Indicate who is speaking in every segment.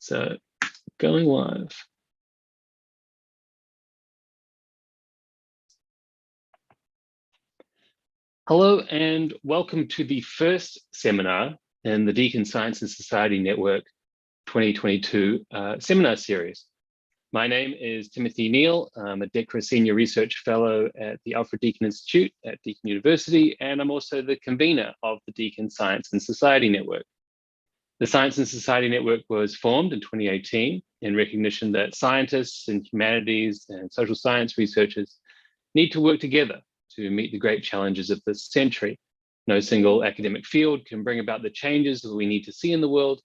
Speaker 1: So going live. Hello and welcome to the first seminar in the Deakin Science and Society Network 2022 seminar series. My name is Timothy Neal. I'm a DECRA Senior Research Fellow at the Alfred Deakin Institute at Deakin University, and I'm also the convener of the Deakin Science and Society Network. The Science and Society Network was formed in 2018 in recognition that scientists and humanities and social science researchers need to work together to meet the great challenges of this century. No single academic field can bring about the changes that we need to see in the world.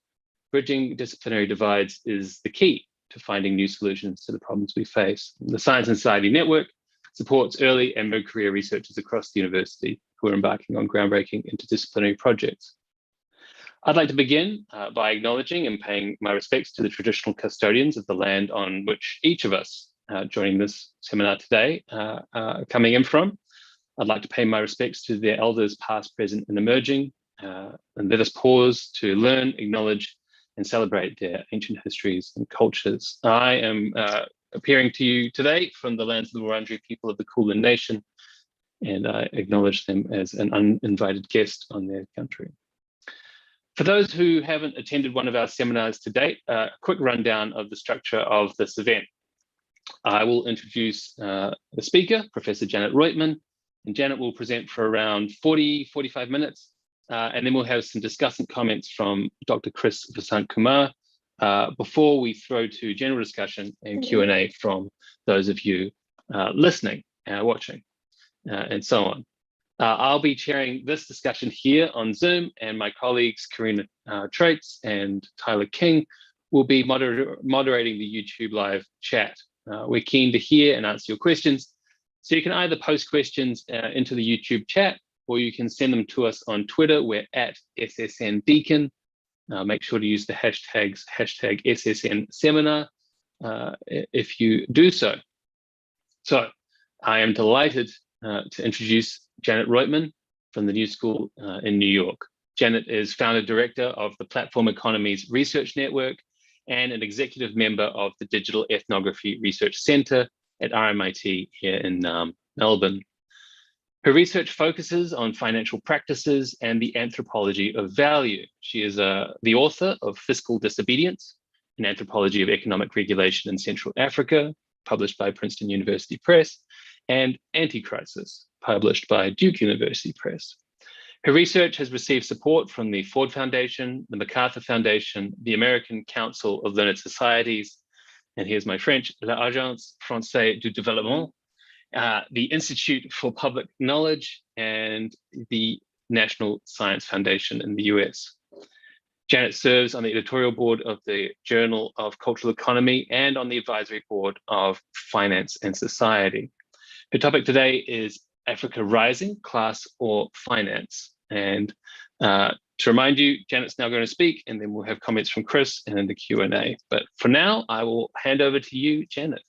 Speaker 1: Bridging disciplinary divides is the key to finding new solutions to the problems we face. The Science and Society Network supports early and mid-career researchers across the university who are embarking on groundbreaking interdisciplinary projects. I'd like to begin by acknowledging and paying my respects to the traditional custodians of the land on which each of us joining this seminar today are coming in from. I'd like to pay my respects to their elders past, present, and emerging, and let us pause to learn, acknowledge, and celebrate their ancient histories and cultures. I am appearing to you today from the lands of the Wurundjeri people of the Kulin Nation, and I acknowledge them as an uninvited guest on their country. For those who haven't attended one of our seminars to date, a quick rundown of the structure of this event. I will introduce the speaker, Professor Janet Roitman, and Janet will present for around 45 minutes, and then we'll have some discussant comments from Dr. Chris Vasant-Kumar before we throw to general discussion and Q&A from those of you listening, watching, and so on. I'll be chairing this discussion here on Zoom, and my colleagues Karina Traits and Tyler King will be moderating the YouTube live chat. We're keen to hear and answer your questions, so you can either post questions into the YouTube chat, or you can send them to us on Twitter. We're at SSNDeakin. Make sure to use the hashtag SSNSeminar if you do so. So I am delighted to introduce Janet Roitman from the New School in New York. Janet is founder director of the Platform Economies Research Network and an executive member of the Digital Ethnography Research Center at RMIT here in Melbourne. Her research focuses on financial practices and the anthropology of value. She is the author of Fiscal Disobedience, an anthropology of economic regulation in Central Africa, published by Princeton University Press, and Anti-Crisis, published by Duke University Press. Her research has received support from the Ford Foundation, the MacArthur Foundation, the American Council of Learned Societies, and here's my French, l'Agence Française du Développement, the Institute for Public Knowledge, and the National Science Foundation in the US. Janet serves on the editorial board of the Journal of Cultural Economy and on the advisory board of Finance and Society. Her topic today is Africa Rising, Class or Finance. And to remind you, Janet's now going to speak, and then we'll have comments from Chris and then the Q&A. But for now, I will hand over to you, Janet.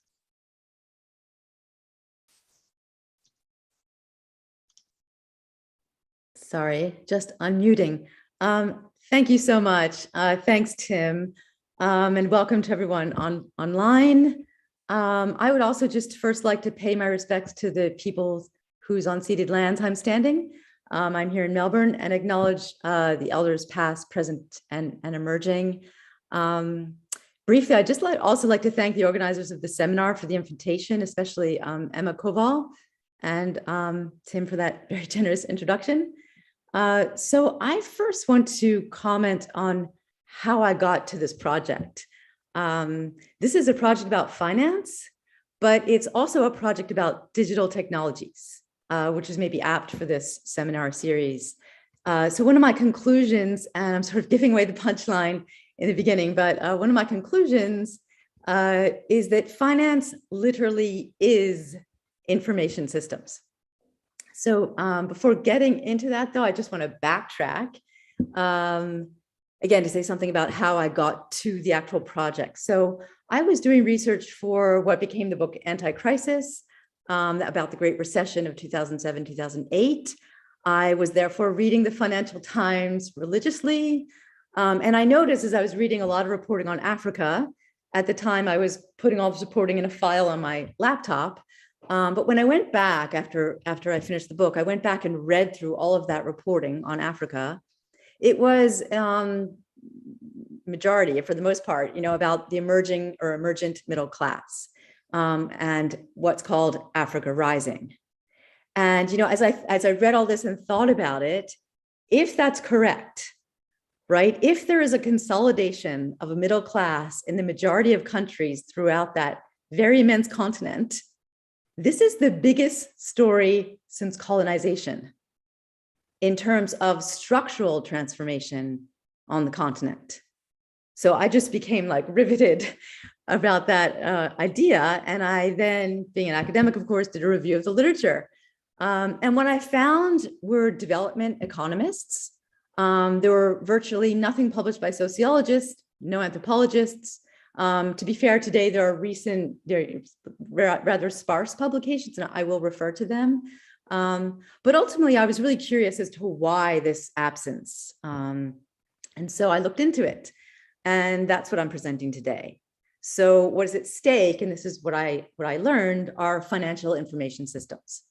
Speaker 2: Sorry, just unmuting. Thank you so much. Thanks, Tim, and welcome to everyone online. I would also just first like to pay my respects to the people whose unceded lands I'm standing. I'm here in Melbourne, and acknowledge the elders past, present, and emerging. Briefly, I'd just also like to thank the organizers of the seminar for the invitation, especially Emma Koval and Tim for that very generous introduction. So I first want to comment on how I got to this project. This is a project about finance, but it's also a project about digital technologies, which is maybe apt for this seminar series. So one of my conclusions, and I'm sort of giving away the punchline in the beginning, but one of my conclusions is that finance literally is information systems. So before getting into that, though, I just want to backtrack again to say something about how I got to the actual project. So I was doing research for what became the book Anti-Crisis about the Great Recession of 2007, 2008. I was therefore reading the Financial Times religiously. And I noticed as I was reading a lot of reporting on Africa, at the time I was putting all this reporting in a file on my laptop. But when I went back after I finished the book, I went back and read through all of that reporting on Africa. It was majority, for the most part, about the emerging or emergent middle class and what's called Africa Rising. And as I read all this and thought about it, if that's correct, right? If there is a consolidation of a middle class in the majority of countries throughout that very immense continent, this is the biggest story since colonization in terms of structural transformation on the continent. So I just became like riveted about that idea. And I then, being an academic, of course, did a review of the literature. And what I found were development economists. There were virtually nothing published by sociologists, no anthropologists. To be fair, today there are rather sparse publications, and I will refer to them. But ultimately, I was really curious as to why this absence. And so I looked into it, and that's what I'm presenting today. So what is at stake, and this is what I learned, are financial information systems.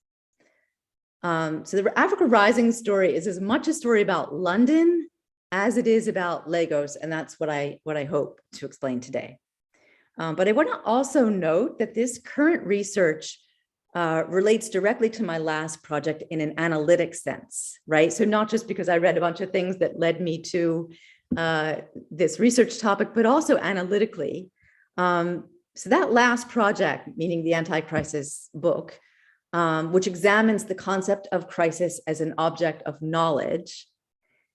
Speaker 2: So the Africa Rising story is as much a story about London as it is about Lagos, and that's what I hope to explain today. But I want to also note that this current research relates directly to my last project in an analytic sense, right? So not just because I read a bunch of things that led me to this research topic, but also analytically. So that last project, meaning the Anti-Crisis book, which examines the concept of crisis as an object of knowledge,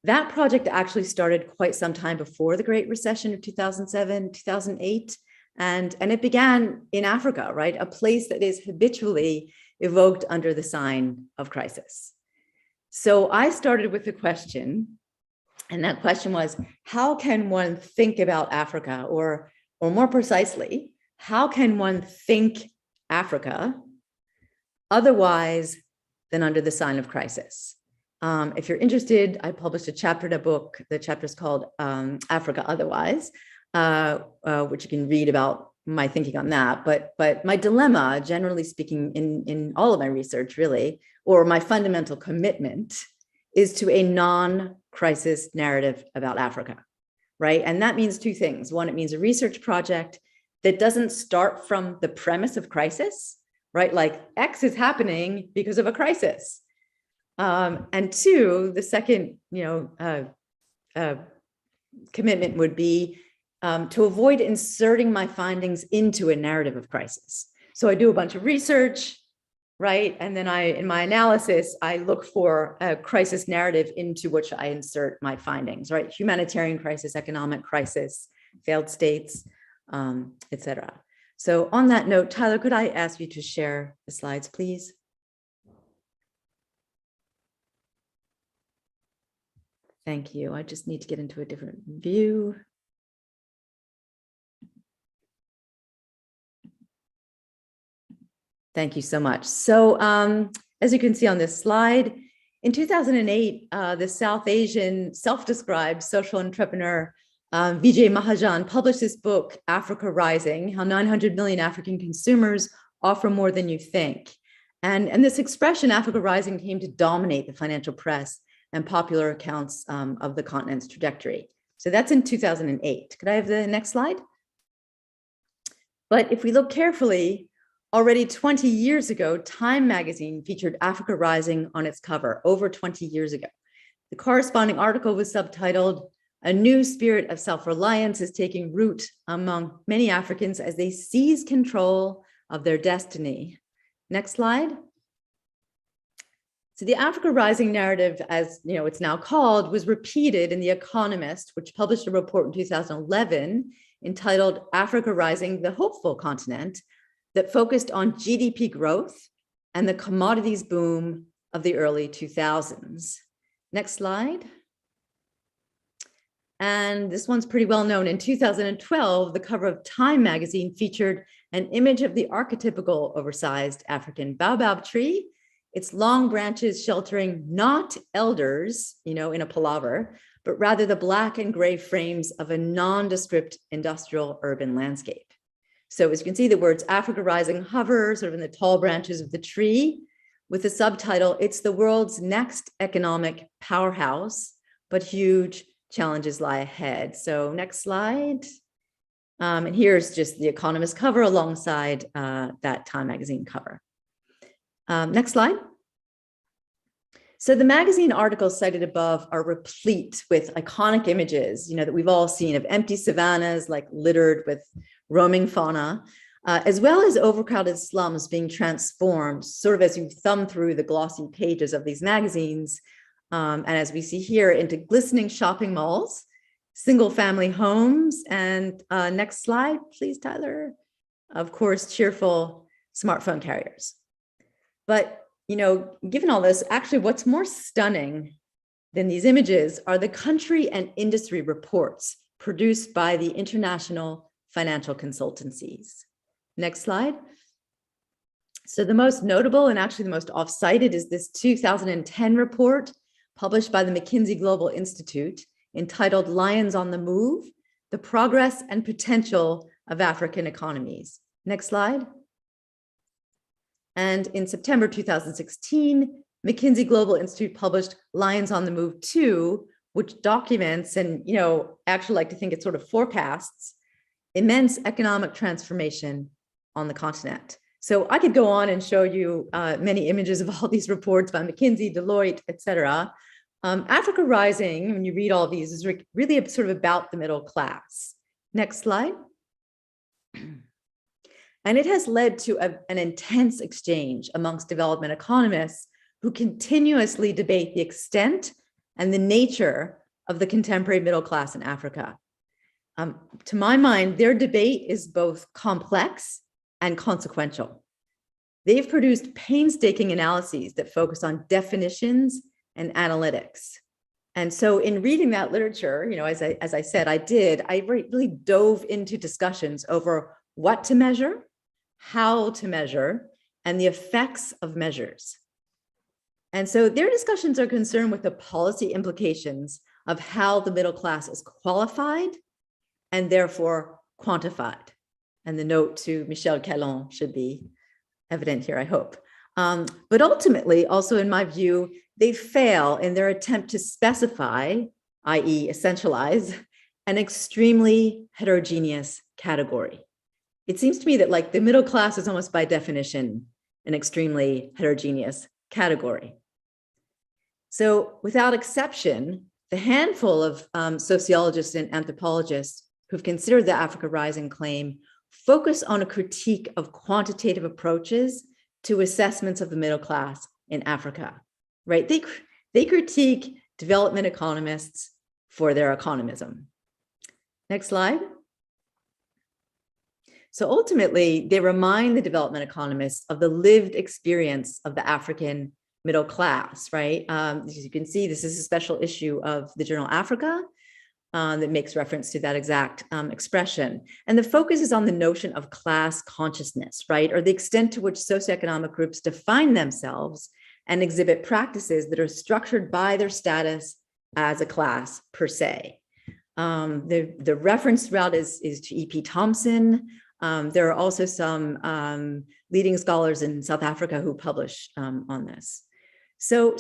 Speaker 2: that project actually started quite some time before the Great Recession of 2007, 2008. And it began in Africa, right? A place that is habitually evoked under the sign of crisis. So I started with the question, and that question was, how can one think about Africa? Or more precisely, how can one think Africa otherwise than under the sign of crisis? If you're interested, I published a chapter in a book. The chapter is called Africa Otherwise, which you can read about my thinking on that. But my dilemma, generally speaking, in all of my research, really, or my fundamental commitment, is to a non-crisis narrative about Africa, right? And that means two things. One, it means a research project that doesn't start from the premise of crisis, right? Like X is happening because of a crisis. And two, the second, commitment would be to avoid inserting my findings into a narrative of crisis. So I do a bunch of research, right? And then in my analysis, I look for a crisis narrative into which I insert my findings, right? Humanitarian crisis, economic crisis, failed states, et cetera. So on that note, Tyler, could I ask you to share the slides, please? Thank you. I just need to get into a different view. Thank you so much. So as you can see on this slide, in 2008, the South Asian self-described social entrepreneur Vijay Mahajan published this book, Africa Rising, How 900 Million African Consumers Offer More Than You Think. And this expression, Africa Rising, came to dominate the financial press and popular accounts of the continent's trajectory. So that's in 2008. Could I have the next slide? But if we look carefully, already 20 years ago, Time magazine featured Africa Rising on its cover, over 20 years ago. The corresponding article was subtitled, "A New Spirit of Self-Reliance is Taking Root Among Many Africans as They Seize Control of Their Destiny." Next slide. So the Africa Rising narrative, as it's now called, was repeated in The Economist, which published a report in 2011 entitled Africa Rising, the Hopeful Continent, that focused on GDP growth and the commodities boom of the early 2000s. Next slide. And this one's pretty well known. In 2012, the cover of Time magazine featured an image of the archetypical oversized African baobab tree, its long branches sheltering not elders, in a palaver, but rather the black and gray frames of a nondescript industrial urban landscape. So as you can see, the words Africa Rising hover sort of in the tall branches of the tree with the subtitle, "It's the world's next economic powerhouse, but huge challenges lie ahead." So next slide. And here's just the Economist cover alongside that Time magazine cover. Next slide. So the magazine articles cited above are replete with iconic images, that we've all seen of empty savannas like littered with roaming fauna, as well as overcrowded slums being transformed sort of as you thumb through the glossy pages of these magazines. And as we see here, into glistening shopping malls, single family homes, and next slide, please, Tyler. Of course, cheerful smartphone carriers. But given all this, actually what's more stunning than these images are the country and industry reports produced by the international financial consultancies. Next slide. So the most notable and actually the most off-cited is this 2010 report published by the McKinsey Global Institute entitled "Lions on the Move: The Progress and Potential of African Economies." Next slide. And in September 2016, McKinsey Global Institute published Lions on the Move 2, which documents and, actually like to think it sort of forecasts immense economic transformation on the continent. So I could go on and show you many images of all these reports by McKinsey, Deloitte, et cetera. Africa Rising, when you read all these, is really sort of about the middle class. Next slide. And it has led to an intense exchange amongst development economists who continuously debate the extent and the nature of the contemporary middle class in Africa. To my mind, their debate is both complex and consequential. They've produced painstaking analyses that focus on definitions and analytics. And so in reading that literature, as I said, I really dove into discussions over what to measure, how to measure, and the effects of measures. And so their discussions are concerned with the policy implications of how the middle class is qualified and therefore quantified. And the note to Michel Callon should be evident here, I hope. But ultimately, also in my view, they fail in their attempt to specify, i.e. essentialize, an extremely heterogeneous category. It seems to me that like the middle class is almost by definition an extremely heterogeneous category. So without exception, the handful of sociologists and anthropologists who've considered the Africa Rising claim focus on a critique of quantitative approaches to assessments of the middle class in Africa, right? They critique development economists for their economism. Next slide. So ultimately, they remind the development economists of the lived experience of the African middle class, right? As you can see, this is a special issue of the journal Africa that makes reference to that exact expression. And the focus is on the notion of class consciousness, right? Or the extent to which socioeconomic groups define themselves and exhibit practices that are structured by their status as a class per se. The reference route is to E.P. Thompson. There are also some leading scholars in South Africa who publish on this. So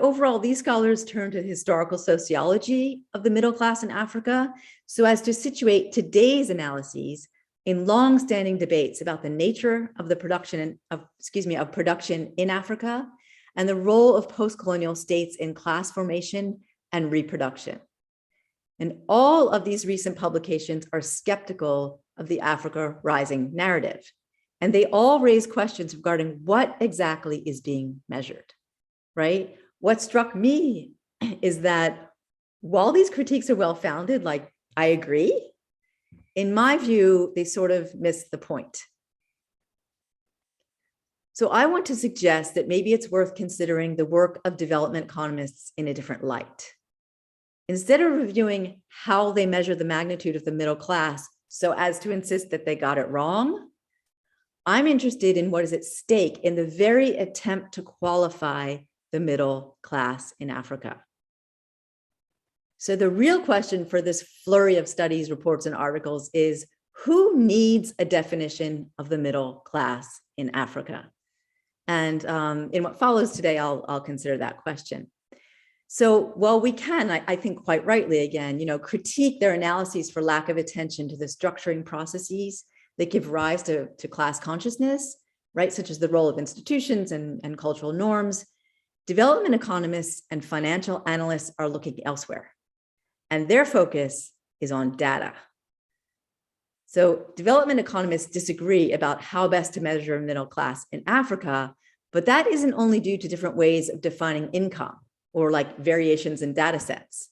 Speaker 2: overall, these scholars turn to historical sociology of the middle class in Africa so as to situate today's analyses in long-standing debates about the nature of the production of production in Africa and the role of post-colonial states in class formation and reproduction. And all of these recent publications are skeptical of the Africa Rising narrative. And they all raise questions regarding what exactly is being measured, right? What struck me is that while these critiques are well-founded, like I agree, in my view, they sort of miss the point. So I want to suggest that maybe it's worth considering the work of development economists in a different light. Instead of reviewing how they measure the magnitude of the middle class so as to insist that they got it wrong, I'm interested in what is at stake in the very attempt to qualify the middle class in Africa. So the real question for this flurry of studies, reports, and articles is, who needs a definition of the middle class in Africa? And in what follows today, I'll consider that question. So while we can, I think quite rightly, again, critique their analyses for lack of attention to the structuring processes that give rise to class consciousness, right, such as the role of institutions and cultural norms, development economists and financial analysts are looking elsewhere, and their focus is on data. So development economists disagree about how best to measure middle class in Africa, but that isn't only due to different ways of defining income or like variations in data sets.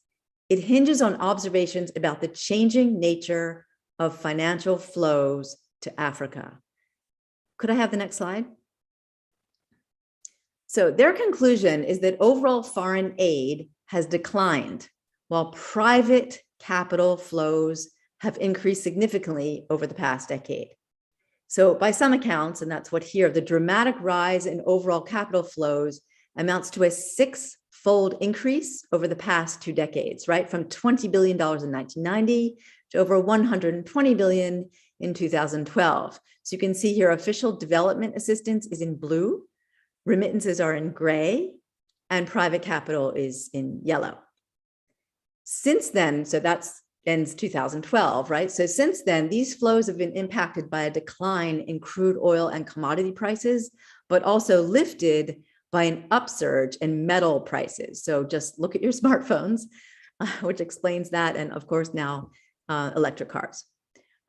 Speaker 2: It hinges on observations about the changing nature of financial flows to Africa. Could I have the next slide? So their conclusion is that overall foreign aid has declined while private capital flows have increased significantly over the past decade. So by some accounts, and that's what here, the dramatic rise in overall capital flows amounts to a six-fold increase over the past 2 decades, right? From $20 billion in 1990 to over 120 billion in 2012. So you can see here, official development assistance is in blue, remittances are in gray, and private capital is in yellow. Since then, so that's ends 2012, right? So since then, these flows have been impacted by a decline in crude oil and commodity prices, but also lifted by an upsurge in metal prices. So just look at your smartphones, which explains that. And of course, now electric cars.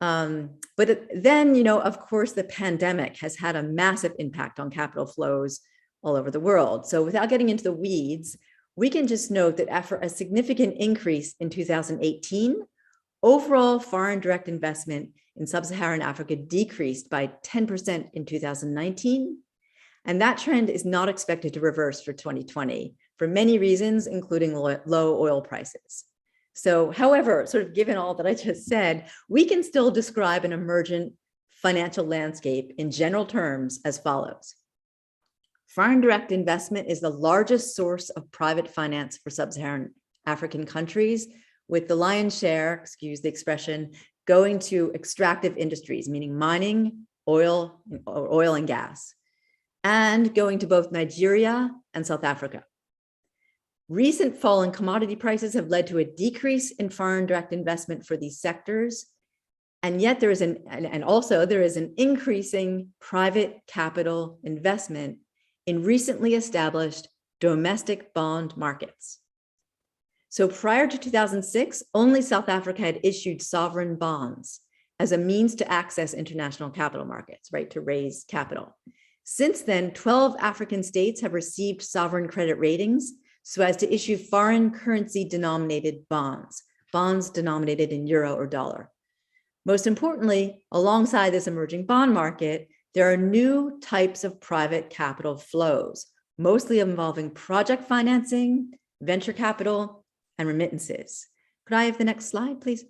Speaker 2: But then, of course, the pandemic has had a massive impact on capital flows all over the world. So without getting into the weeds, we can just note that after a significant increase in 2018, overall foreign direct investment in sub-Saharan Africa decreased by 10% in 2019. And that trend is not expected to reverse for 2020 for many reasons, including low oil prices. So, however, sort of given all that I just said, we can still describe an emergent financial landscape in general terms as follows. Foreign direct investment is the largest source of private finance for sub-Saharan African countries, with the lion's share, excuse the expression, going to extractive industries, meaning mining, oil and gas, and going to both Nigeria and South Africa. Recent fall in commodity prices have led to a decrease in foreign direct investment for these sectors. And yet there is an increasing private capital investment in recently established domestic bond markets. So prior to 2006, only South Africa had issued sovereign bonds as a means to access international capital markets, right, to raise capital. Since then, 12 African states have received sovereign credit ratings so as to issue foreign currency denominated bonds denominated in euro or dollar. Most importantly, alongside this emerging bond market, there are new types of private capital flows, mostly involving project financing, venture capital, and remittances. Could I have the next slide, please?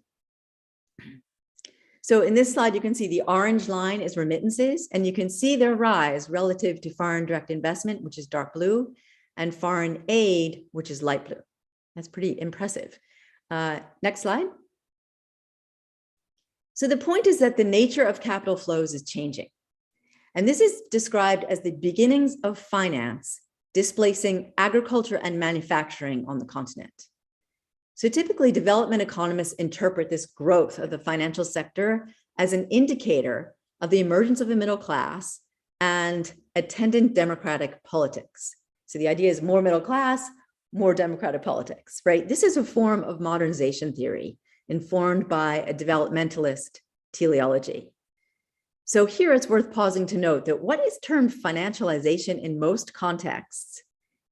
Speaker 2: So in this slide, you can see the orange line is remittances, and you can see their rise relative to foreign direct investment, which is dark blue, and foreign aid, which is light blue. That's pretty impressive. Next slide. So the point is that the nature of capital flows is changing. And this is described as the beginnings of finance displacing agriculture and manufacturing on the continent. So typically, development economists interpret this growth of the financial sector as an indicator of the emergence of the middle class and attendant democratic politics. So the idea is more middle class, more democratic politics, right? This is a form of modernization theory informed by a developmentalist teleology. So here it's worth pausing to note that what is termed financialization in most contexts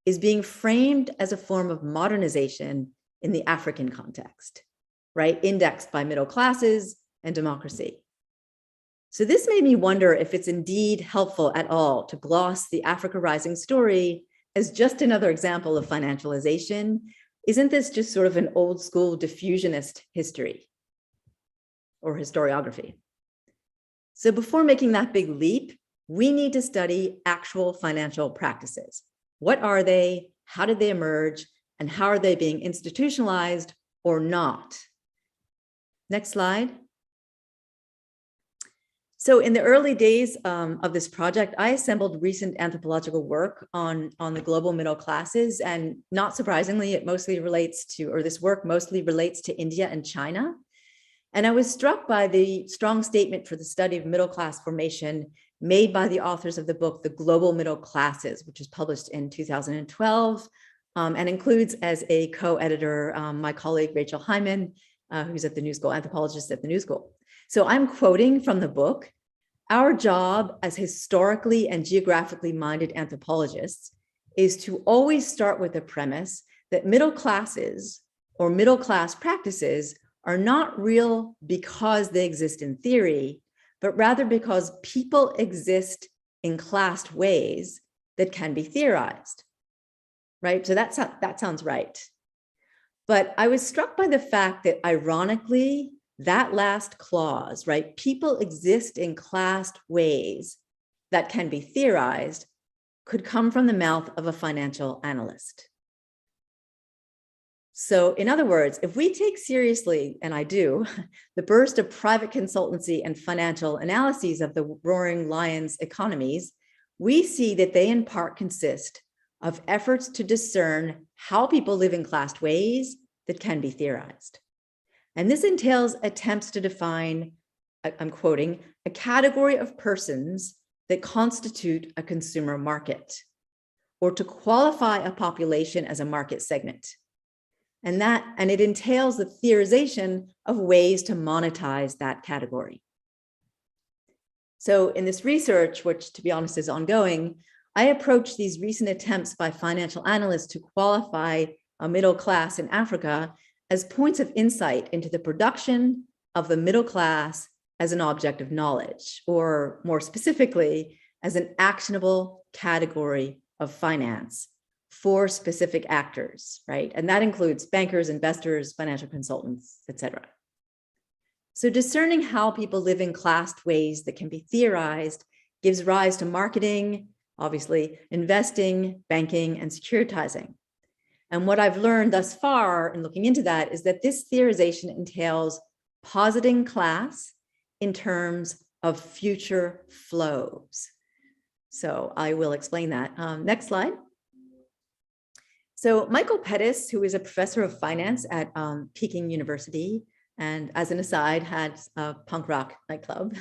Speaker 2: is being framed as a form of modernization in the African context, right? Indexed by middle classes and democracy. So this made me wonder if it's indeed helpful at all to gloss the Africa Rising story as just another example of financialization. Isn't this just sort of an old school diffusionist history or historiography? So before making that big leap, we need to study actual financial practices. What are they? How did they emerge? And how are they being institutionalized or not. Next slide. So in the early days of this project, I assembled recent anthropological work on the global middle classes. And not surprisingly, it mostly relates to, or this work mostly relates to India and China. And I was struck by the strong statement for the study of middle class formation made by the authors of the book, The Global Middle Classes, which was published in 2012 and includes as a co-editor my colleague, Rachel Hyman, who's at the New School, anthropologist at the New School. So I'm quoting from the book: "Our job as historically and geographically minded anthropologists is to always start with the premise that middle classes or middle class practices are not real because they exist in theory, but rather because people exist in classed ways that can be theorized." Right? So that sounds right. But I was struck by the fact that, ironically, that last clause, right, people exist in classed ways that can be theorized, could come from the mouth of a financial analyst. So in other words, if we take seriously, and I do, the burst of private consultancy and financial analyses of the roaring lions economies, we see that they in part consist of efforts to discern how people live in classed ways that can be theorized. And this entails attempts to define, I'm quoting, "a category of persons that constitute a consumer market," or to qualify a population as a market segment. And it entails the theorization of ways to monetize that category. So in this research, which to be honest is ongoing, I approached these recent attempts by financial analysts to qualify a middle class in Africa as points of insight into the production of the middle class as an object of knowledge, or more specifically, as an actionable category of finance for specific actors, right? And that includes bankers, investors, financial consultants, et cetera. So discerning how people live in classed ways that can be theorized gives rise to marketing, obviously, investing, banking, and securitizing. And what I've learned thus far in looking into that is that this theorization entails positing class in terms of future flows. So I will explain that. Next slide. So Michael Pettis, who is a professor of finance at Peking University, and as an aside, had a punk rock nightclub,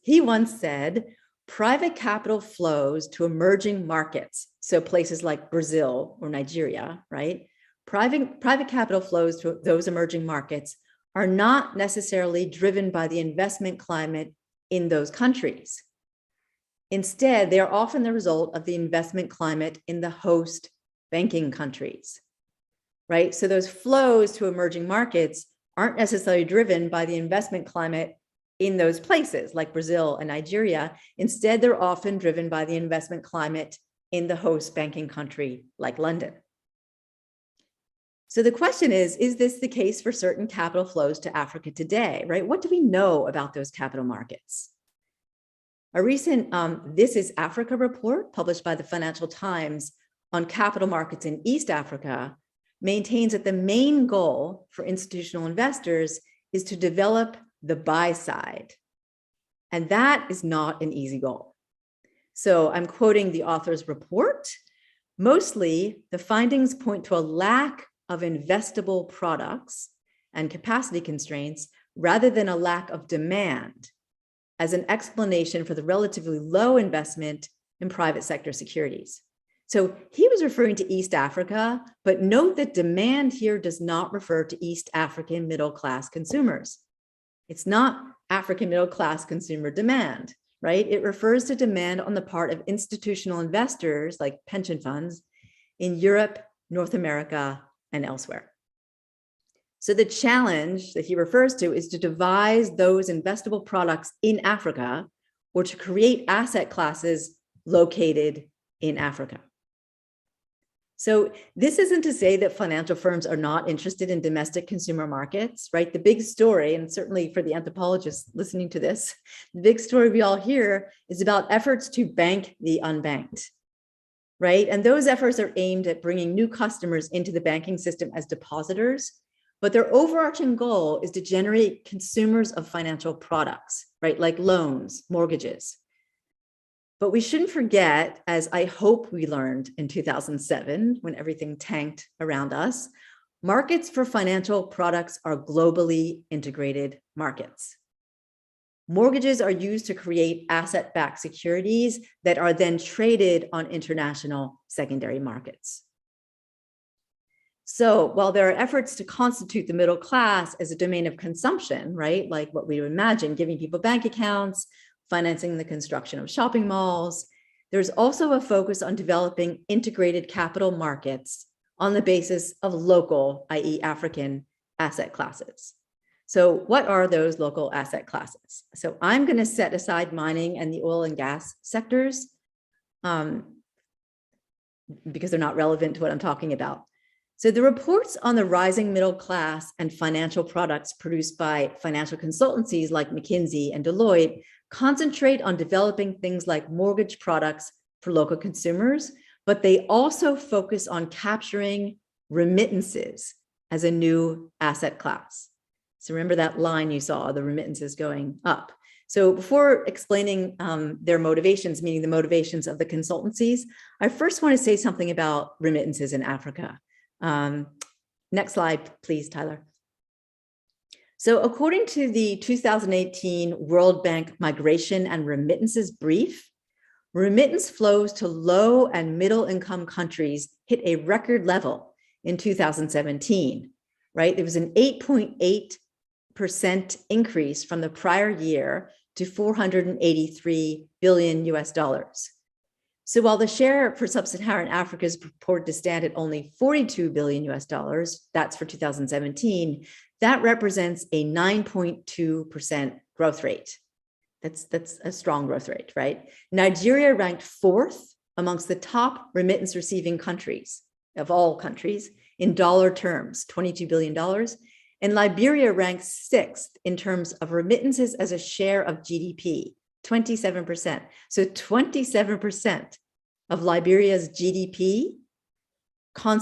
Speaker 2: he once said, "Private capital flows to emerging markets," so places like Brazil or Nigeria, right? Private capital flows to those emerging markets are not necessarily driven by the investment climate in those countries. Instead, they are often the result of the investment climate in the host banking countries, right? So those flows to emerging markets aren't necessarily driven by the investment climate in those places like Brazil and Nigeria. Instead, they're often driven by the investment climate in the host banking country like London. So the question is this the case for certain capital flows to Africa today, right? What do we know about those capital markets? A recent This is Africa report published by the Financial Times on capital markets in East Africa maintains that the main goal for institutional investors is to develop the buy side. And that is not an easy goal. So I'm quoting the author's report. Mostly, the findings point to a lack of investable products and capacity constraints rather than a lack of demand as an explanation for the relatively low investment in private sector securities. So he was referring to East Africa, but note that demand here does not refer to East African middle-class consumers. It's not African middle-class consumer demand, right? It refers to demand on the part of institutional investors like pension funds in Europe, North America, and elsewhere. So the challenge that he refers to is to devise those investable products in Africa or to create asset classes located in Africa. So this isn't to say that financial firms are not interested in domestic consumer markets, right? The big story, and certainly for the anthropologists listening to this, the big story we all hear is about efforts to bank the unbanked, right? And those efforts are aimed at bringing new customers into the banking system as depositors, but their overarching goal is to generate consumers of financial products, right? Like loans, mortgages. But we shouldn't forget, as I hope we learned in 2007, when everything tanked around us, markets for financial products are globally integrated markets. Mortgages are used to create asset-backed securities that are then traded on international secondary markets. So while there are efforts to constitute the middle class as a domain of consumption, right, like what we would imagine, giving people bank accounts, financing the construction of shopping malls, there's also a focus on developing integrated capital markets on the basis of local, i.e. African asset classes. So what are those local asset classes? So I'm going to set aside mining and the oil and gas sectors because they're not relevant to what I'm talking about. So the reports on the rising middle class and financial products produced by financial consultancies like McKinsey and Deloitte concentrate on developing things like mortgage products for local consumers, but they also focus on capturing remittances as a new asset class. So remember that line you saw, the remittances going up. So before explaining their motivations, meaning the motivations of the consultancies, I first want to say something about remittances in Africa. Next slide, please, Tyler. So according to the 2018 World Bank Migration and Remittances Brief, remittance flows to low and middle income countries hit a record level in 2017, right? There was an 8.8% increase from the prior year to 483 billion US dollars. So while the share for sub-Saharan Africa is reported to stand at only 42 billion US dollars, that's for 2017, that represents a 9.2% growth rate. That's a strong growth rate, right? Nigeria ranked 4th amongst the top remittance receiving countries of all countries in dollar terms, $22 billion. And Liberia ranks 6th in terms of remittances as a share of GDP, 27%. So 27% of Liberia's GDP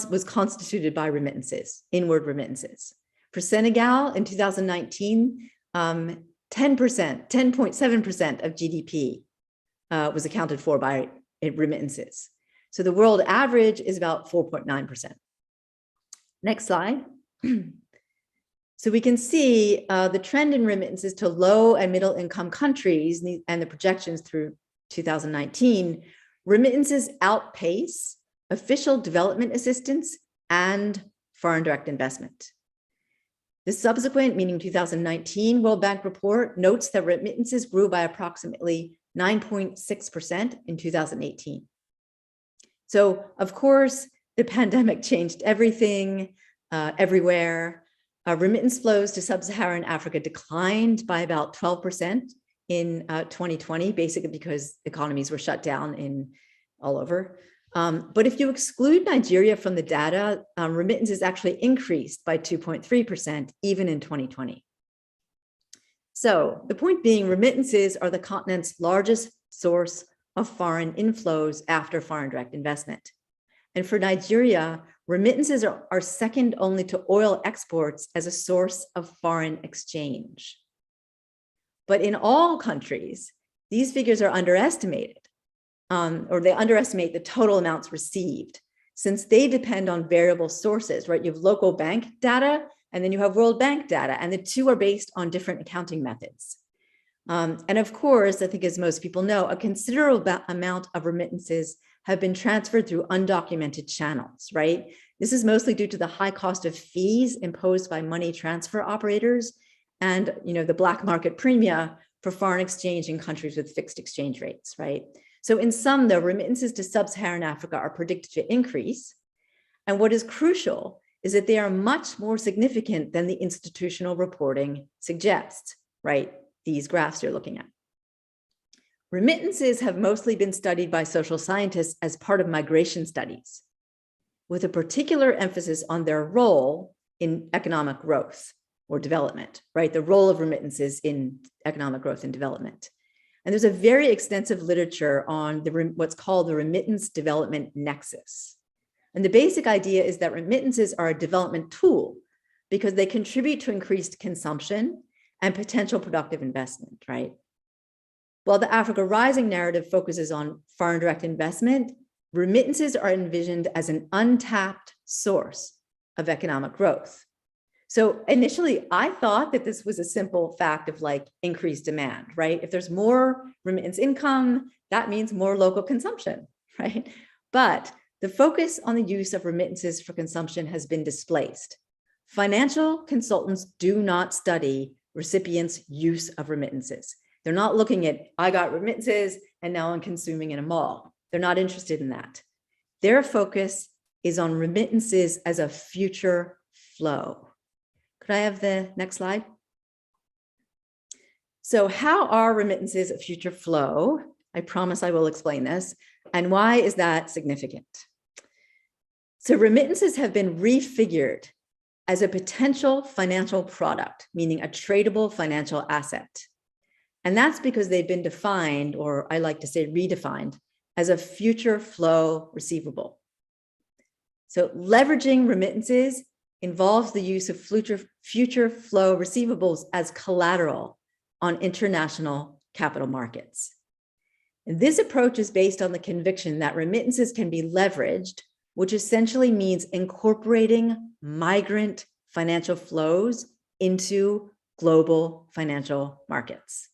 Speaker 2: was constituted by remittances, inward remittances. For Senegal in 2019, 10.7% of GDP was accounted for by remittances. So the world average is about 4.9%. Next slide. So we can see the trend in remittances to low and middle income countries and the projections through 2019. Remittances outpace official development assistance and foreign direct investment. The subsequent, meaning 2019, World Bank report notes that remittances grew by approximately 9.6% in 2018. So, of course, the pandemic changed everything, everywhere. Remittance flows to sub-Saharan Africa declined by about 12% in 2020, basically because economies were shut down all over. But if you exclude Nigeria from the data, remittances actually increased by 2.3% even in 2020. So the point being, remittances are the continent's largest source of foreign inflows after foreign direct investment. And for Nigeria, remittances are second only to oil exports as a source of foreign exchange. But in all countries, these figures are underestimated, or they underestimate the total amounts received, since they depend on variable sources, right? You have local bank data, and then you have World Bank data, and the two are based on different accounting methods. And of course, I think as most people know, a considerable amount of remittances have been transferred through undocumented channels, right? This is mostly due to the high cost of fees imposed by money transfer operators and, the black market premia for foreign exchange in countries with fixed exchange rates, right? So in sum, though, remittances to sub-Saharan Africa are predicted to increase. And what is crucial is that they are much more significant than the institutional reporting suggests, right? These graphs you're looking at. Remittances have mostly been studied by social scientists as part of migration studies, with a particular emphasis on their role in economic growth or development, right? The role of remittances in economic growth and development. And there's a very extensive literature on what's called the remittance development nexus. And the basic idea is that remittances are a development tool because they contribute to increased consumption and potential productive investment, right? While the Africa Rising narrative focuses on foreign direct investment, remittances are envisioned as an untapped source of economic growth. So initially, I thought that this was a simple fact of like increased demand, right? If there's more remittance income, that means more local consumption, right? But the focus on the use of remittances for consumption has been displaced. Financial consultants do not study recipients' use of remittances. They're not looking at, I got remittances and now I'm consuming in a mall. They're not interested in that. Their focus is on remittances as a future flow. Could I have the next slide? So how are remittances a future flow? I promise I will explain this. And why is that significant? So remittances have been refigured as a potential financial product, meaning a tradable financial asset. And that's because they've been defined, or I like to say redefined, as a future flow receivable. So leveraging remittances involves the use of future flow receivables as collateral on international capital markets. And this approach is based on the conviction that remittances can be leveraged, which essentially means incorporating migrant financial flows into global financial markets.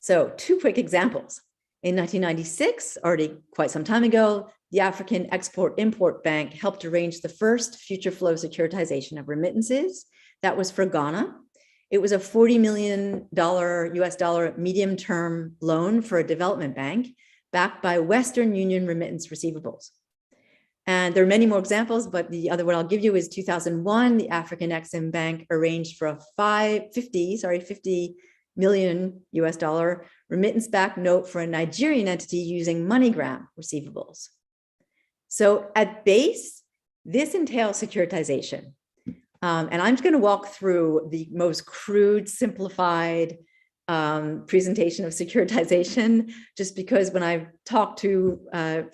Speaker 2: So 2 quick examples. In 1996, already quite some time ago, the African Export-Import Bank helped arrange the first future flow securitization of remittances. That was for Ghana. It was a $40 million US dollar medium-term loan for a development bank backed by Western Union remittance receivables. And there are many more examples, but the other one I'll give you is 2001, the African Exim Bank arranged for a 50 million US dollar remittance-backed note for a Nigerian entity using MoneyGram receivables. So at base, this entails securitization. And I'm just going to walk through the most crude, simplified presentation of securitization, just because when I've talked to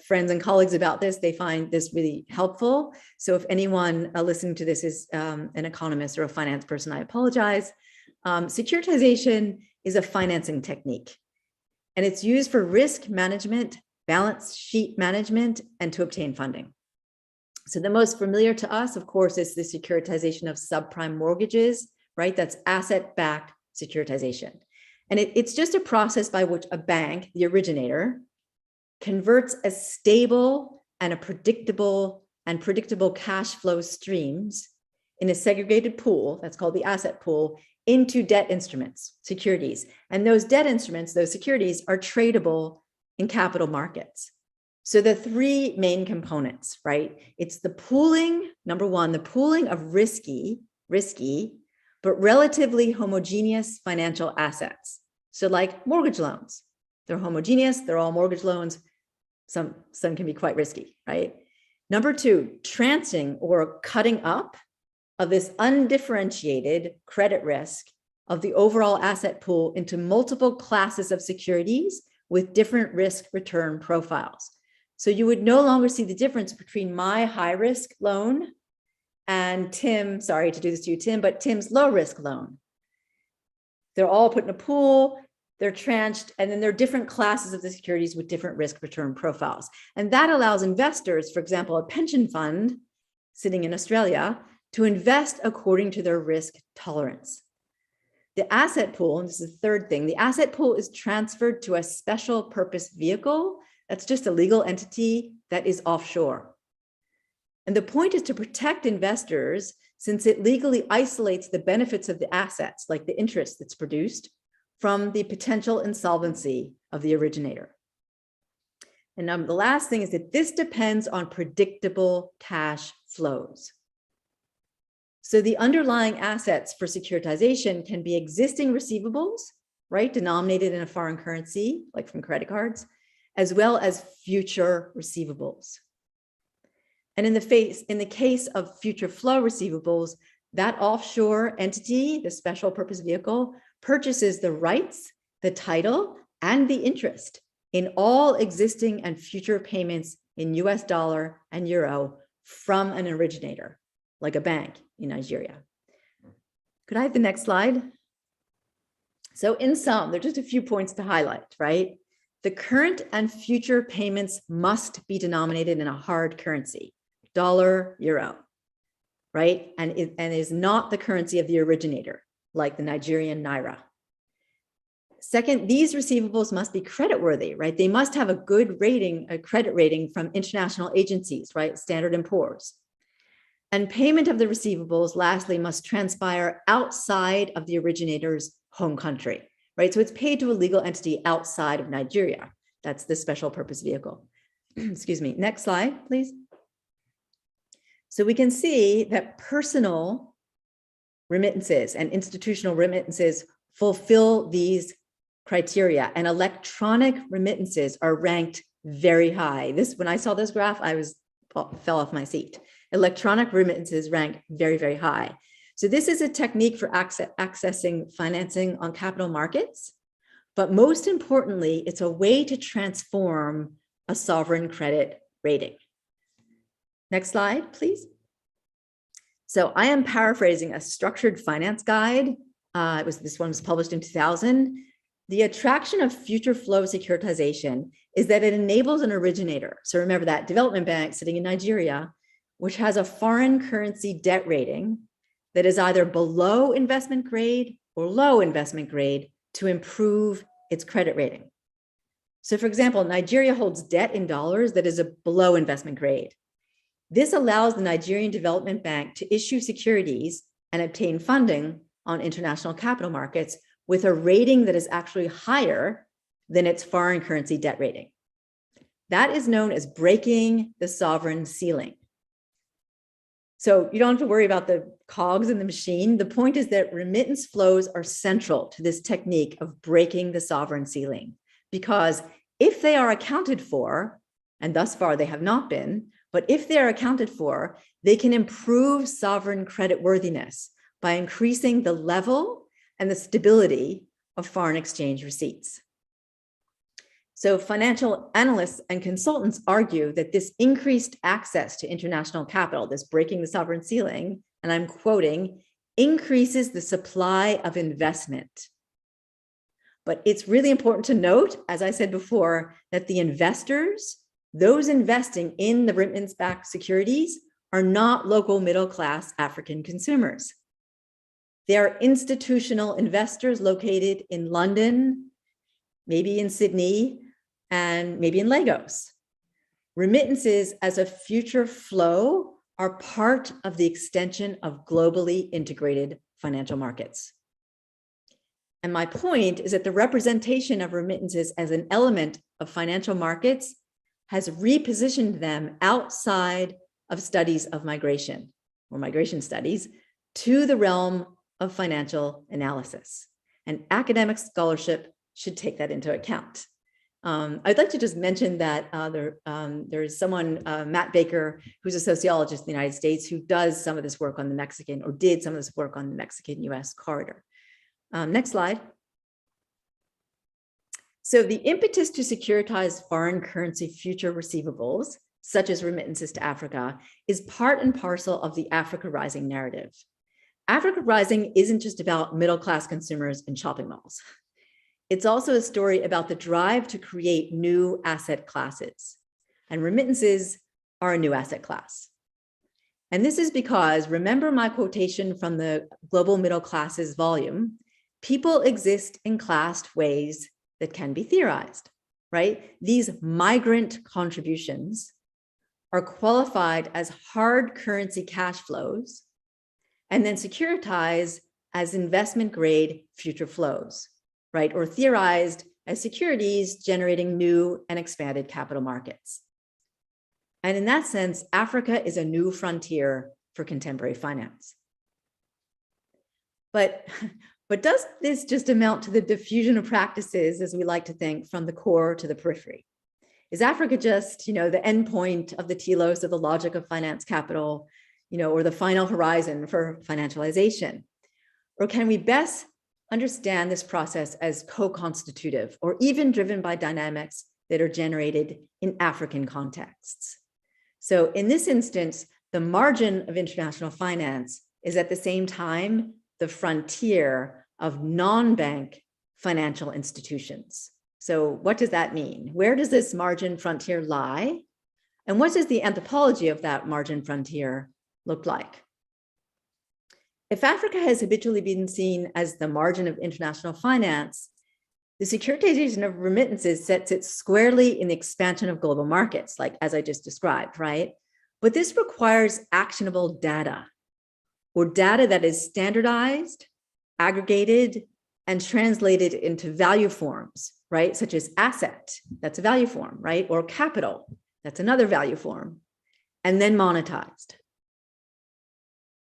Speaker 2: friends and colleagues about this, they find this really helpful. So if anyone listening to this is an economist or a finance person, I apologize. Securitization is a financing technique, and it's used for risk management, balance sheet management, and to obtain funding. So the most familiar to us, of course, is the securitization of subprime mortgages, right? That's asset-backed securitization. And it's just a process by which a bank, the originator, converts a stable and a predictable cash flow streams in a segregated pool, that's called the asset pool, into debt instruments, securities. And those debt instruments, those securities, are tradable in capital markets. So the 3 main components, right? It's the pooling, number one, the pooling of risky, but relatively homogeneous financial assets. So like mortgage loans, they're homogeneous, they're all mortgage loans. Some can be quite risky, right? Number 2, trancing or cutting up of this undifferentiated credit risk of the overall asset pool into multiple classes of securities with different risk return profiles. So you would no longer see the difference between my high risk loan and Tim, sorry to do this to you, Tim, but Tim's low risk loan. They're all put in a pool, they're tranched, and then there are different classes of the securities with different risk return profiles. And that allows investors, for example, a pension fund sitting in Australia, to invest according to their risk tolerance. The asset pool, and this is the third thing, the asset pool is transferred to a special purpose vehicle that's just a legal entity that is offshore. And the point is to protect investors, since it legally isolates the benefits of the assets, like the interest that's produced, from the potential insolvency of the originator. And the last thing is that this depends on predictable cash flows. So the underlying assets for securitization can be existing receivables, right, denominated in a foreign currency, like from credit cards, as well as future receivables. And in the case of future flow receivables, that offshore entity, the special purpose vehicle, purchases the rights, the title, and the interest in all existing and future payments in US dollar and euro from an originator, like a bank in Nigeria. Could I have the next slide? So in sum, there are just a few points to highlight, right? The current and future payments must be denominated in a hard currency, dollar, euro, right? And is not the currency of the originator, like the Nigerian naira. Second, these receivables must be creditworthy, right? They must have a good rating, a credit rating from international agencies, right? Standard & Poor's. And payment of the receivables, lastly, must transpire outside of the originator's home country, right? So it's paid to a legal entity outside of Nigeria. That's the special purpose vehicle. Excuse me. Next slide, please. So we can see that personal remittances and institutional remittances fulfill these criteria, and electronic remittances are ranked very high. When I saw this graph, fell off my seat. Electronic remittances rank very, very high. So this is a technique for accessing financing on capital markets, but most importantly, it's a way to transform a sovereign credit rating. Next slide, please. So I am paraphrasing a structured finance guide. This one was published in 2000. The attraction of future flow securitization is that it enables an originator. So remember that development bank sitting in Nigeria, which has a foreign currency debt rating that is either below investment grade or low investment grade, to improve its credit rating. So for example, Nigeria holds debt in dollars that is below investment grade. This allows the Nigerian Development Bank to issue securities and obtain funding on international capital markets with a rating that is actually higher than its foreign currency debt rating. That is known as breaking the sovereign ceiling. So you don't have to worry about the cogs in the machine. The point is that remittance flows are central to this technique of breaking the sovereign ceiling, because if they are accounted for, and thus far they have not been, but if they are accounted for, they can improve sovereign creditworthiness by increasing the level and the stability of foreign exchange receipts. So financial analysts and consultants argue that this increased access to international capital, this breaking the sovereign ceiling, and I'm quoting, increases the supply of investment. But it's really important to note, as I said before, that the investors, those investing in the remittance-backed securities, are not local middle-class African consumers. They are institutional investors located in London, maybe in Sydney, and maybe in Lagos. Remittances as a future flow are part of the extension of globally integrated financial markets. And my point is that the representation of remittances as an element of financial markets has repositioned them outside of studies of migration or migration studies to the realm of financial analysis. And academic scholarship should take that into account. I'd like to just mention that there is someone, Matt Baker, who's a sociologist in the United States, who does some of this work on the Mexican, or did some of this work on the Mexican-US corridor. Next slide. So the impetus to securitize foreign currency future receivables, such as remittances to Africa, is part and parcel of the Africa Rising narrative. Africa Rising isn't just about middle-class consumers in shopping malls. It's also a story about the drive to create new asset classes, and remittances are a new asset class. And this is because, remember my quotation from the Global Middle Classes volume, people exist in classed ways that can be theorized, right? These migrant contributions are qualified as hard currency cash flows and then securitized as investment grade future flows, right? Or theorized as securities generating new and expanded capital markets. And in that sense, Africa is a new frontier for contemporary finance. But does this just amount to the diffusion of practices, as we like to think, from the core to the periphery? Is Africa just, the end point of the telos of the logic of finance capital, or the final horizon for financialization? Or can we best understand this process as co-constitutive, or even driven by dynamics that are generated in African contexts? So in this instance, the margin of international finance is at the same time the frontier of non-bank financial institutions. So what does that mean? Where does this margin frontier lie? And what does the anthropology of that margin frontier look like? If Africa has habitually been seen as the margin of international finance, the securitization of remittances sets it squarely in the expansion of global markets, like as I just described, right? But this requires actionable data, or data that is standardized, aggregated, and translated into value forms, right? Such as asset, that's a value form, right? Or capital, that's another value form, and then monetized.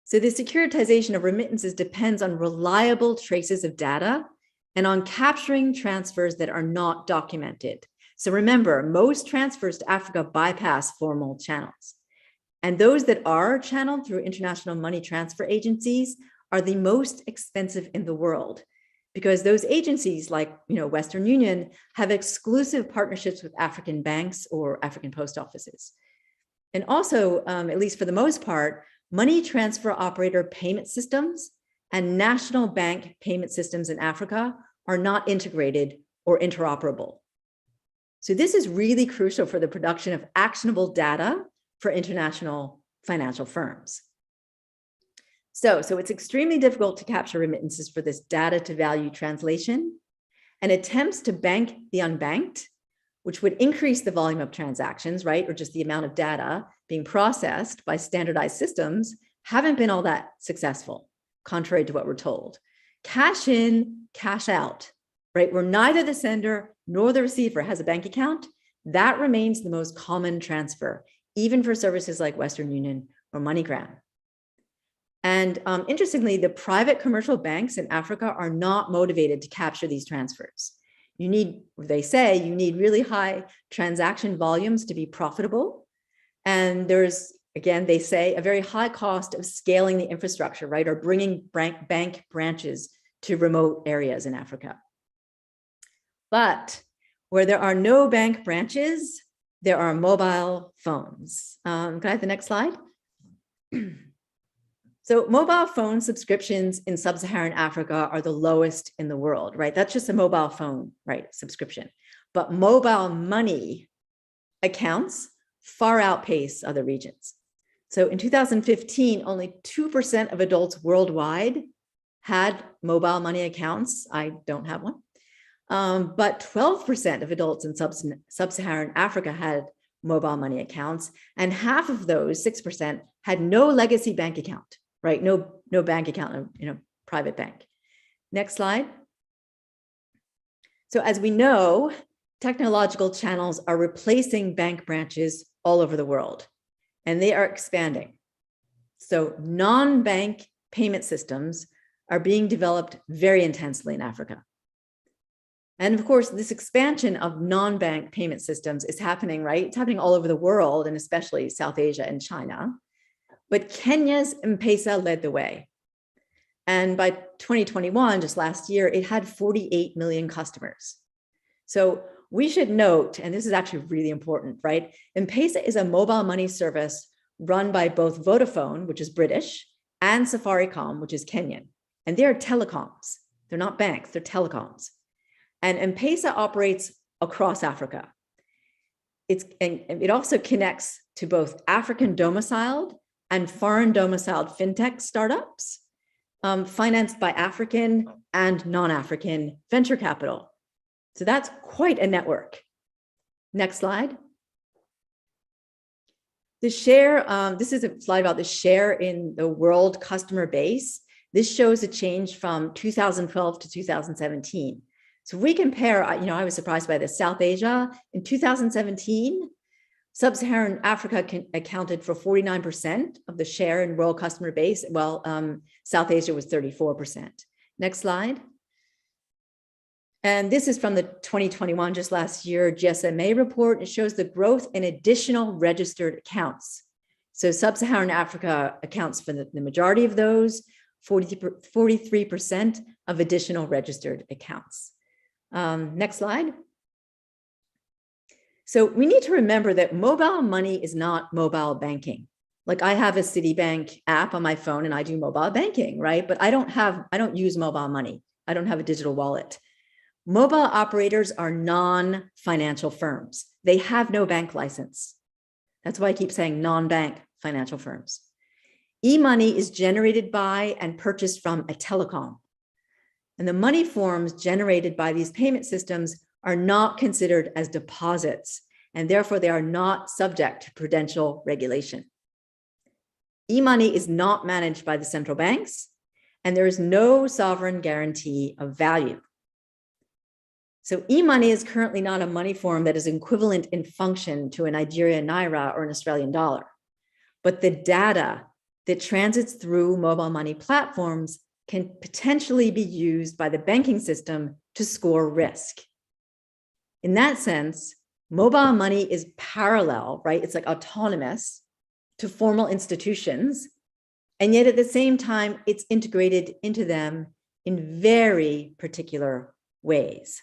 Speaker 2: So the securitization of remittances depends on reliable traces of data and on capturing transfers that are not documented. So remember, most transfers to Africa bypass formal channels. And those that are channeled through international money transfer agencies are the most expensive in the world, because those agencies like Western Union have exclusive partnerships with African banks or African post offices. And also, at least for the most part, money transfer operator payment systems and national bank payment systems in Africa are not integrated or interoperable. So this is really crucial for the production of actionable data for international financial firms. So it's extremely difficult to capture remittances for this data to value translation, and attempts to bank the unbanked, which would increase the volume of transactions, right? Or just the amount of data being processed by standardized systems, haven't been all that successful, contrary to what we're told. Cash in, cash out, right? Where neither the sender nor the receiver has a bank account, that remains the most common transfer, even for services like Western Union or MoneyGram. And interestingly, the private commercial banks in Africa are not motivated to capture these transfers. They say you need really high transaction volumes to be profitable. And there's, again, they say a very high cost of scaling the infrastructure, right? Or bringing bank branches to remote areas in Africa. But where there are no bank branches, there are mobile phones. Can I have the next slide? So mobile phone subscriptions in sub-Saharan Africa are the lowest in the world, right? That's just a mobile phone, right, subscription. But mobile money accounts far outpace other regions. So in 2015, only 2% of adults worldwide had mobile money accounts. I don't have one. But 12% of adults in sub-Saharan Africa had mobile money accounts, and half of those, 6%, had no legacy bank account. Right? No bank account in a private bank. Next slide. So as we know, technological channels are replacing bank branches all over the world, and they are expanding. So non-bank payment systems are being developed very intensely in Africa. And of course, this expansion of non-bank payment systems is happening, right? It's happening all over the world, and especially South Asia and China. But Kenya's M-Pesa led the way. And by 2021, just last year, it had 48 million customers. So we should note, and this is actually really important, right? M-Pesa is a mobile money service run by both Vodafone, which is British, and Safaricom, which is Kenyan. And they're telecoms. They're not banks, they're telecoms. And M-Pesa operates across Africa. It also connects to both African domiciled and foreign domiciled fintech startups financed by African and non-African venture capital. So that's quite a network. Next slide. The share, this is a slide about the share in the world customer base. This shows a change from 2012 to 2017. So if we compare, I was surprised by this, South Asia in 2017, Sub-Saharan Africa accounted for 49% of the share in world customer base, while South Asia was 34%. Next slide. And this is from the 2021, just last year, GSMA report. It shows the growth in additional registered accounts. So Sub-Saharan Africa accounts for the majority of those, 43% of additional registered accounts. Next slide. So we need to remember that mobile money is not mobile banking. Like I have a Citibank app on my phone and I do mobile banking, right? But I don't use mobile money. I don't have a digital wallet. Mobile operators are non-financial firms. They have no bank license. That's why I keep saying non-bank financial firms. E-money is generated by and purchased from a telecom. And the money forms generated by these payment systems are not considered as deposits, and therefore they are not subject to prudential regulation. E-money is not managed by the central banks, and there is no sovereign guarantee of value. So e-money is currently not a money form that is equivalent in function to a Nigerian naira or an Australian dollar. But the data that transits through mobile money platforms can potentially be used by the banking system to score risk. In that sense, mobile money is parallel, right? It's like autonomous to formal institutions. And yet at the same time, it's integrated into them in very particular ways.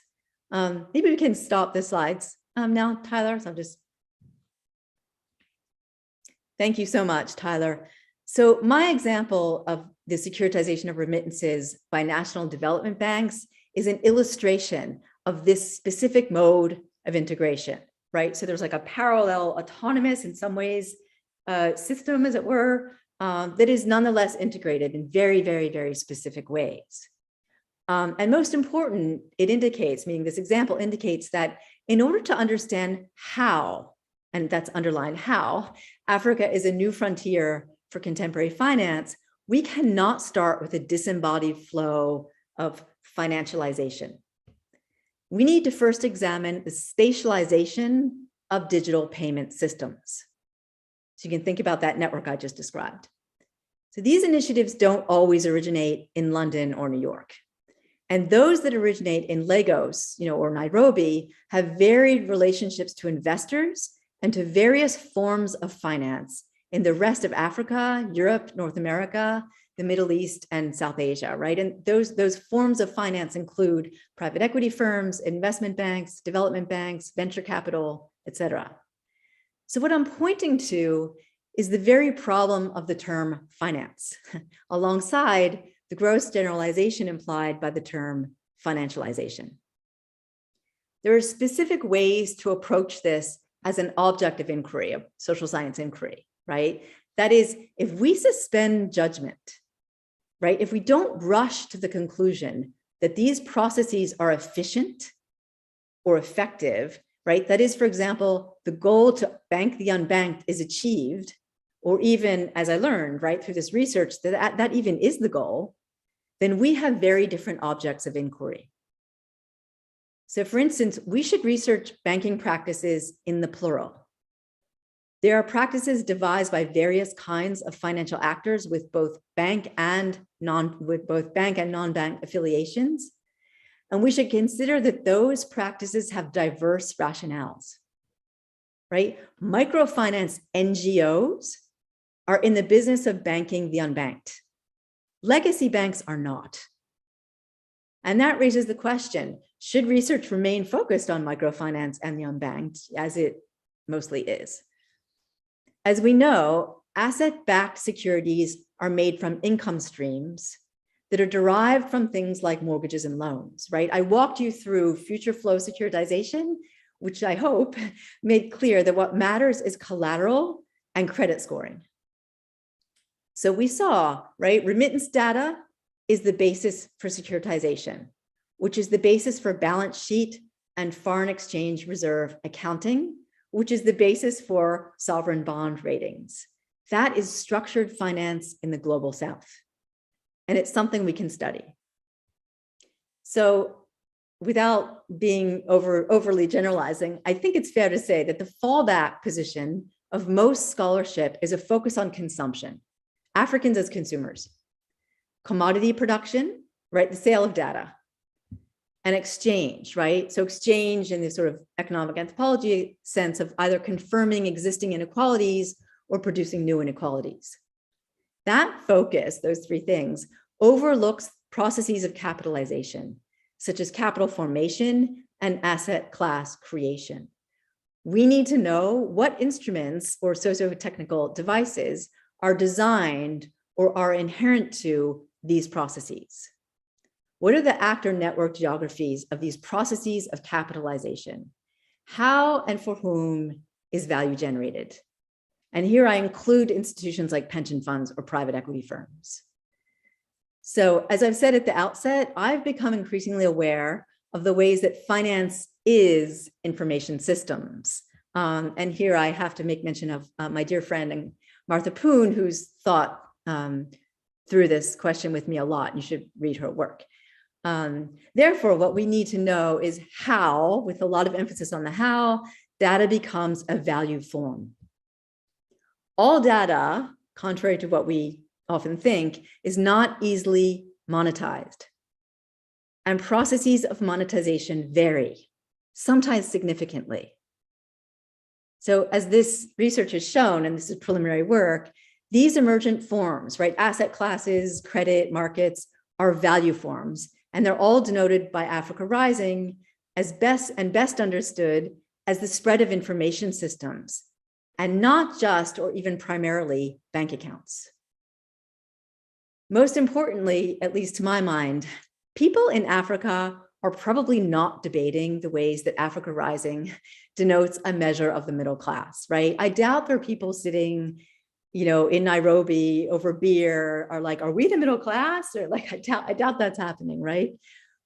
Speaker 2: Maybe we can stop the slides now, Tyler. So thank you so much, Tyler. So my example of the securitization of remittances by national development banks is an illustration of this specific mode of integration, right? So there's like a parallel, autonomous in some ways system, as it were, that is nonetheless integrated in very, very, very specific ways. And most important, it indicates, meaning this example indicates that in order to understand how, and that's underlined how, Africa is a new frontier for contemporary finance, we cannot start with a disembodied flow of financialization. We need to first examine the spatialization of digital payment systems. So you can think about that network I just described. So these initiatives don't always originate in London or New York. And those that originate in Lagos, or Nairobi, have varied relationships to investors and to various forms of finance in the rest of Africa, Europe, North America, the Middle East, and South Asia, right? And those forms of finance include private equity firms, investment banks, development banks, venture capital, et cetera. So what I'm pointing to is the very problem of the term finance, alongside the gross generalization implied by the term financialization. There are specific ways to approach this as an object of inquiry, of social science inquiry, right? That is, if we suspend judgment, right? If we don't rush to the conclusion that these processes are efficient or effective, right? That is, for example, the goal to bank the unbanked is achieved, or even, as I learned, right, through this research, that even is the goal, then we have very different objects of inquiry. So for instance, we should research banking practices in the plural. There are practices devised by various kinds of financial actors with both bank and non-bank affiliations. And we should consider that those practices have diverse rationales, right? Microfinance NGOs are in the business of banking the unbanked. Legacy banks are not. And that raises the question, should research remain focused on microfinance and the unbanked, as it mostly is? As we know, asset-backed securities are made from income streams that are derived from things like mortgages and loans, right? I walked you through future flow securitization, which I hope made clear that what matters is collateral and credit scoring. So we saw, right, remittance data is the basis for securitization, which is the basis for balance sheet and foreign exchange reserve accounting, which is the basis for sovereign bond ratings. That is structured finance in the global South. And it's something we can study. So without being overly generalizing, I think it's fair to say that the fallback position of most scholarship is a focus on consumption, Africans as consumers, commodity production, right, the sale of data, and exchange, right? So exchange in this sort of economic anthropology sense of either confirming existing inequalities or producing new inequalities. That focus, those three things, overlooks processes of capitalization, such as capital formation and asset class creation. we need to know what instruments or socio-technical devices are designed or are inherent to these processes. What are the actor network geographies of these processes of capitalization? How and for whom is value generated? And here I include institutions like pension funds or private equity firms. So as I've said at the outset, I've become increasingly aware of the ways that finance is information systems. And here I have to make mention of my dear friend and Martha Poon, who's thought through this question with me a lot. You should read her work. Therefore, what we need to know is how, with a lot of emphasis on the how, data becomes a value form. All data, contrary to what we often think, is not easily monetized. And processes of monetization vary, sometimes significantly. So as this research has shown, and this is preliminary work, these emergent forms, right, asset classes, credit, markets, are value forms, and they're all denoted by Africa Rising as best understood as the spread of information systems, and not just or even primarily bank accounts. Most importantly, at least to my mind, people in Africa are probably not debating the ways that Africa Rising denotes a measure of the middle class, right? I doubt there are people sitting, in Nairobi over beer are like, are we the middle class? Or like, I doubt that's happening, right?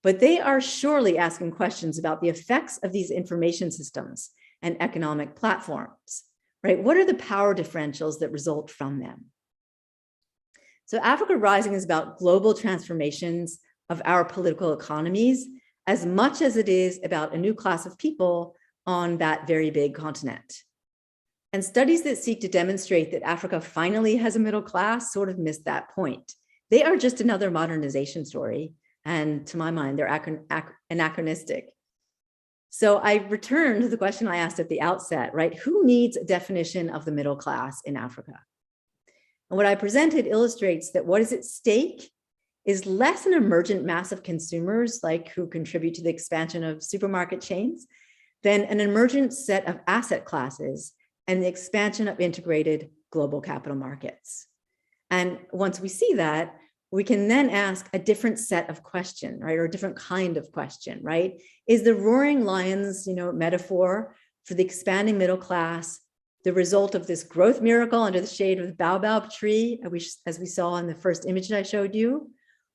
Speaker 2: But they are surely asking questions about the effects of these information systems and economic platforms, right? What are the power differentials that result from them? So Africa Rising is about global transformations of our political economies as much as it is about a new class of people on that very big continent. And studies that seek to demonstrate that Africa finally has a middle class sort of miss that point. They are just another modernization story. And to my mind, they're anachronistic. So I return to the question I asked at the outset, right? Who needs a definition of the middle class in Africa? And what I presented illustrates that what is at stake is less an emergent mass of consumers, like who contribute to the expansion of supermarket chains, than an emergent set of asset classes and the expansion of integrated global capital markets. And once we see that, we can then ask a different set of question, right? Or a different kind of question, right? Is the roaring lions, metaphor for the expanding middle class the result of this growth miracle under the shade of the baobab tree, as we saw in the first image that I showed you?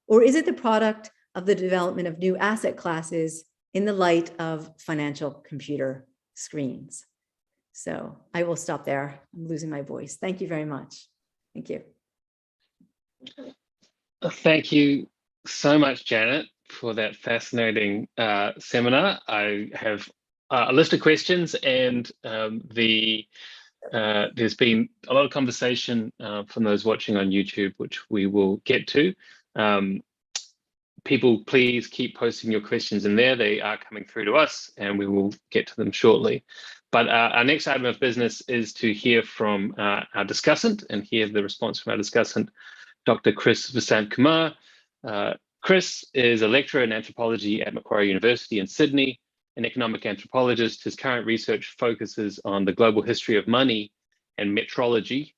Speaker 2: Or is it the product of the development of new asset classes in the light of financial computer screens? So I will stop there. I'm losing my voice. Thank you very much. Thank you.
Speaker 1: Thank you so much, Janet, for that fascinating seminar. I have a list of questions, and there's been a lot of conversation from those watching on YouTube, which we will get to. People, please keep posting your questions in there. They are coming through to us, and we will get to them shortly. But our next item of business is to hear from our discussant and hear the response from our discussant, Dr. Chris Vasant-Kumar. Chris is a lecturer in anthropology at Macquarie University in Sydney, an economic anthropologist. His current research focuses on the global history of money and metrology,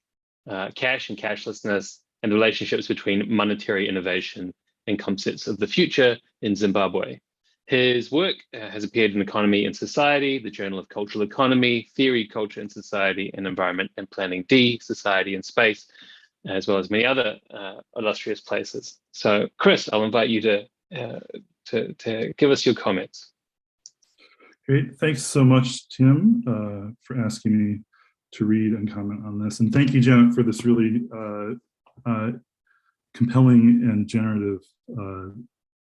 Speaker 1: cash and cashlessness, and relationships between monetary innovation and concepts of the future in Zimbabwe. His work has appeared in Economy and Society, the Journal of Cultural Economy, Theory, Culture and Society, and Environment and Planning D, Society and Space, as well as many other illustrious places. So, Chris, I'll invite you to give us your comments.
Speaker 3: Great. Thanks so much, Tim, for asking me to read and comment on this. And thank you, Janet, for this really compelling and generative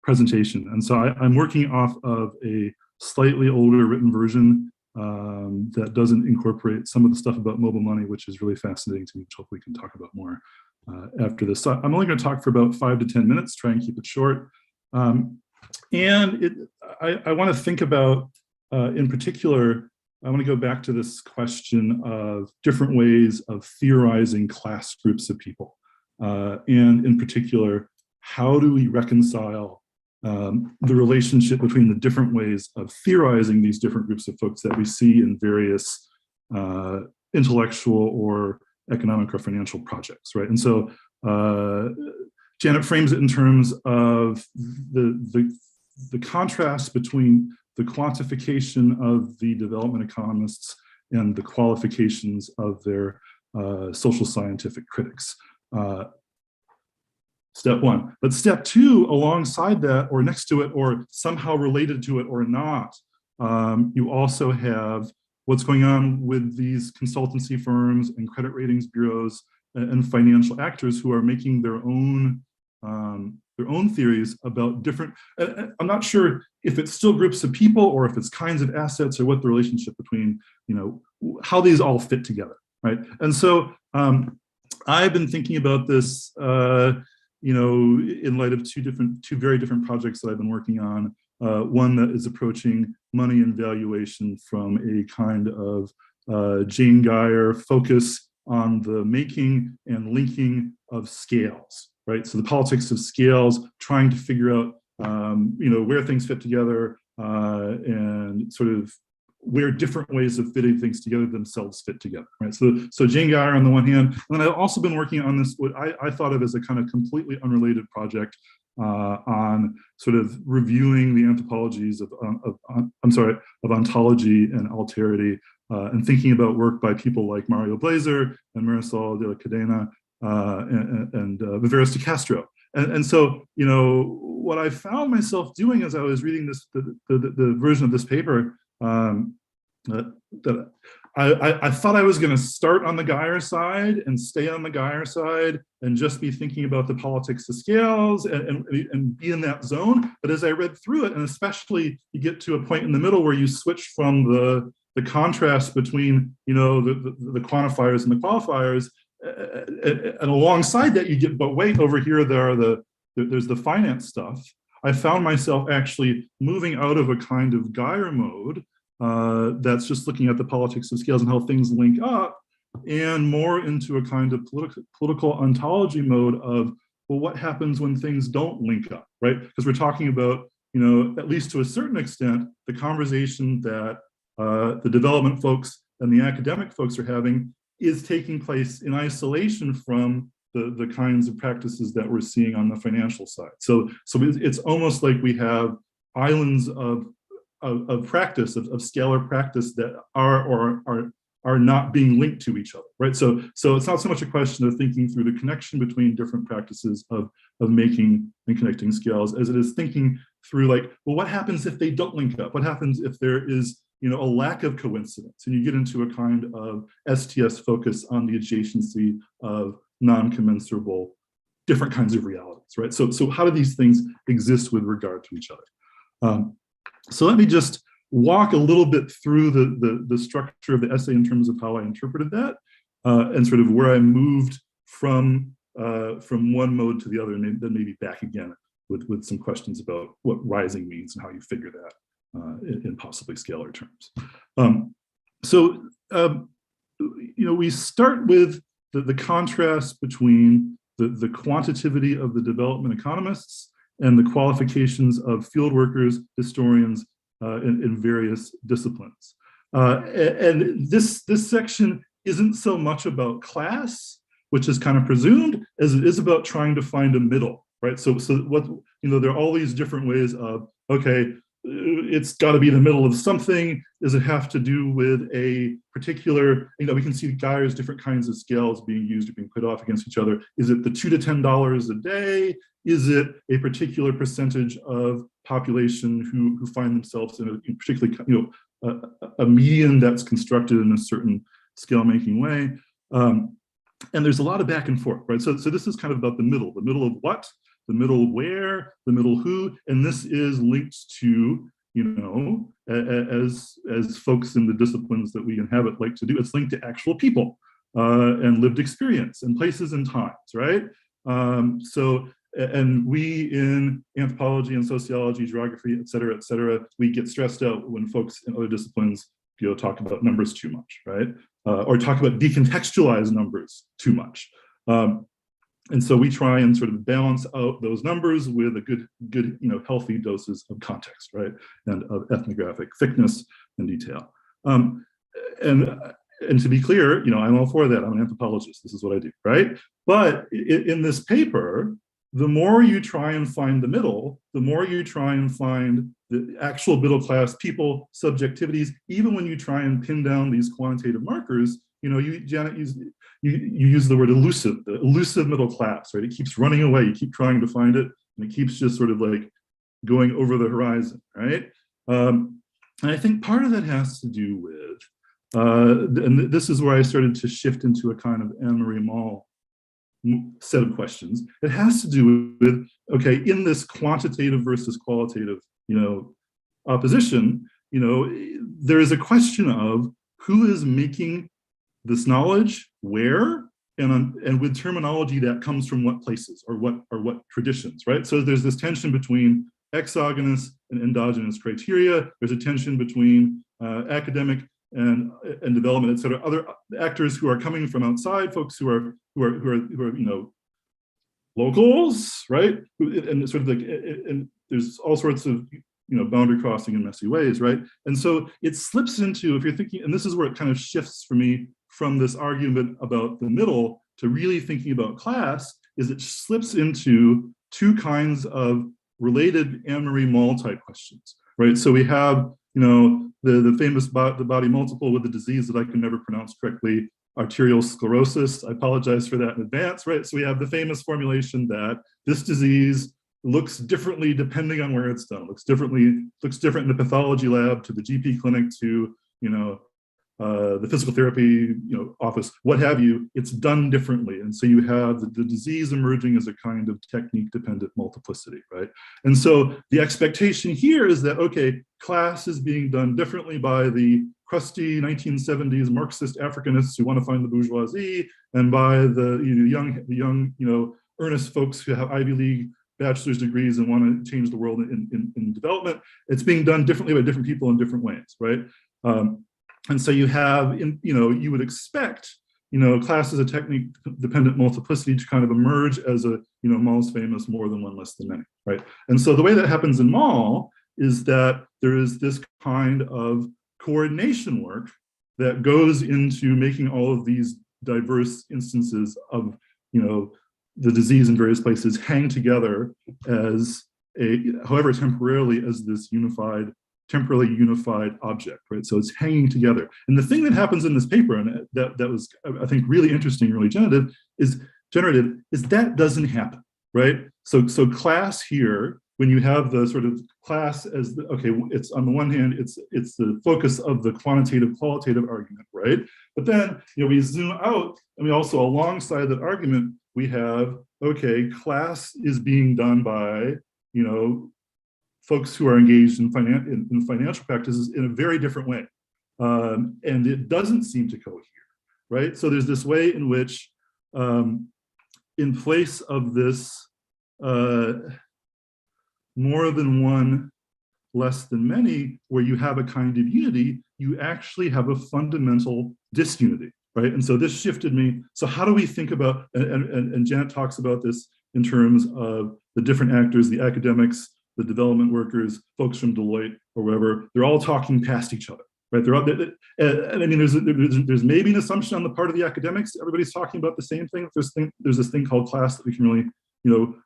Speaker 3: presentation. And so I'm working off of a slightly older written version that doesn't incorporate some of the stuff about mobile money, which is really fascinating to me, which hopefully we can talk about more after this. So I'm only going to talk for about 5 to 10 minutes, try and keep it short. I want to think about, in particular, I want to go back to this question of different ways of theorizing class groups of people. And in particular, how do we reconcile the relationship between the different ways of theorizing these different groups of folks that we see in various intellectual or economic or financial projects, right? And so Janet frames it in terms of the contrast between the quantification of the development economists and the qualifications of their social scientific critics. Step one. But step two, alongside that, or next to it, or somehow related to it or not, you also have what's going on with these consultancy firms and credit ratings bureaus and financial actors who are making their own theories about different. I'm not sure if it's still groups of people or if it's kinds of assets or what the relationship between, how these all fit together, right? And so I've been thinking about this, in light of two very different projects that I've been working on. One that is approaching money and valuation from a kind of Jane Geyer focus on the making and linking of scales, right? So the politics of scales, trying to figure out, where things fit together and sort of where different ways of fitting things together themselves fit together, right? So Jane Geyer on the one hand, and then I've also been working on this, what I thought of as a kind of completely unrelated project on sort of reviewing the anthropologies of ontology and alterity, and thinking about work by people like Mario Blazer and Marisol de la Cadena and Viveros de Castro. And so, what I found myself doing as I was reading the version of this paper, that I thought I was going to start on the Geyer side and stay on the Geyer side and just be thinking about the politics of scales and be in that zone. But as I read through it, and especially you get to a point in the middle where you switch from the contrast between the quantifiers and the qualifiers, and alongside that you get, but wait, over here there's the finance stuff. I found myself actually moving out of a kind of Geyer mode that's just looking at the politics of scales and how things link up, and more into a kind of political ontology mode of, well, what happens when things don't link up, right? Because we're talking about, at least to a certain extent, the conversation that the development folks and the academic folks are having is taking place in isolation from the kinds of practices that we're seeing on the financial side. So it's almost like we have islands of practice, of scalar practice that are not being linked to each other, right? So it's not so much a question of thinking through the connection between different practices of making and connecting scales, as it is thinking through, like, well, what happens if they don't link up? What happens if there is a lack of coincidence, and you get into a kind of STS focus on the adjacency of non-commensurable different kinds of realities, right? So how do these things exist with regard to each other? So let me just walk a little bit through the structure of the essay in terms of how I interpreted that, and sort of where I moved from one mode to the other, and then maybe back again with some questions about what rising means and how you figure that in possibly scalar terms. We start with the contrast between the quantitativity of the development economists and the qualifications of field workers, historians in various disciplines. And this section isn't so much about class, which is kind of presumed, as it is about trying to find a middle, right? So what, there are all these different ways of, okay, it's got to be the middle of something. Does it have to do with a particular, we can see Geyer's different kinds of scales being used or being put off against each other. Is it the $2 to $10 a day? Is it a particular percentage of population who find themselves in a particularly, a median that's constructed in a certain scale making way? And there's a lot of back and forth, right? So this is kind of about the middle of what, the middle where, the middle who, and this is linked to, as folks in the disciplines that we inhabit like to do, it's linked to actual people and lived experience and places and times, right? And we in anthropology and sociology, geography, et cetera, we get stressed out when folks in other disciplines talk about numbers too much, right? Or talk about decontextualized numbers too much. And so we try and sort of balance out those numbers with a good, healthy doses of context, right? And of ethnographic thickness and detail. And to be clear, I'm all for that. I'm an anthropologist. This is what I do, right? But in this paper, the more you try and find the middle, the more you try and find the actual middle class people, subjectivities, even when you try and pin down these quantitative markers, Janet you use the word elusive, the elusive middle class, right? It keeps running away. You keep trying to find it, and it keeps just sort of like going over the horizon, right? And I think part of that has to do with, and this is where I started to shift into a kind of Anne-Marie Moll set of questions. It has to do with, okay, in this quantitative versus qualitative, opposition, there is a question of who is making this knowledge where, and with terminology that comes from what places or what traditions, right? So there's this tension between exogenous and endogenous criteria. There's a tension between academic and development, et cetera. Other actors who are coming from outside, folks who are locals, right? And sort of like, and there's all sorts of boundary crossing in messy ways, right? And so it slips into, if you're thinking, and this is where it kind of shifts for me from this argument about the middle to really thinking about class, is it slips into two kinds of related Anne-Marie Moll type questions, right? So we have, the famous the body multiple with the disease that I can never pronounce correctly, arterial sclerosis. I apologize for that in advance, right? So we have the famous formulation that this disease looks differently depending on where it's done. Looks different in the pathology lab to the GP clinic to, the physical therapy, office, what have you. It's done differently. And so you have the disease emerging as a kind of technique-dependent multiplicity, right? And so the expectation here is that, okay, class is being done differently by the crusty 1970s Marxist Africanists who want to find the bourgeoisie, and by the young, earnest folks who have Ivy League bachelor's degrees and want to change the world in development. It's being done differently by different people in different ways, right? And so you have, you would expect, class as a technique-dependent multiplicity to kind of emerge as a, Moll's famous more than one, less than many, right? And so the way that happens in Moll is that there is this kind of coordination work that goes into making all of these diverse instances of, the disease in various places hang together as however temporarily, as this temporally unified object, right? So it's hanging together. And the thing that happens in this paper, and that was, I think, really interesting, really generative, is that doesn't happen, right? So class here, when you have the sort of class as it's on the one hand, it's the focus of the quantitative qualitative argument, right? But then we zoom out, and we also, alongside that argument, we have, class is being done by, folks who are engaged in financial practices in a very different way. And it doesn't seem to cohere, right? So there's this way in which, in place of this more than one, less than many, where you have a kind of unity, you actually have a fundamental disunity, right? And so this shifted me. So how do we think about, and Janet talks about this in terms of the different actors, the academics, the development workers, folks from Deloitte or wherever, they're all talking past each other, right? They're all, and I mean, there's maybe an assumption on the part of the academics, everybody's talking about the same thing. There's this thing called class that we can really,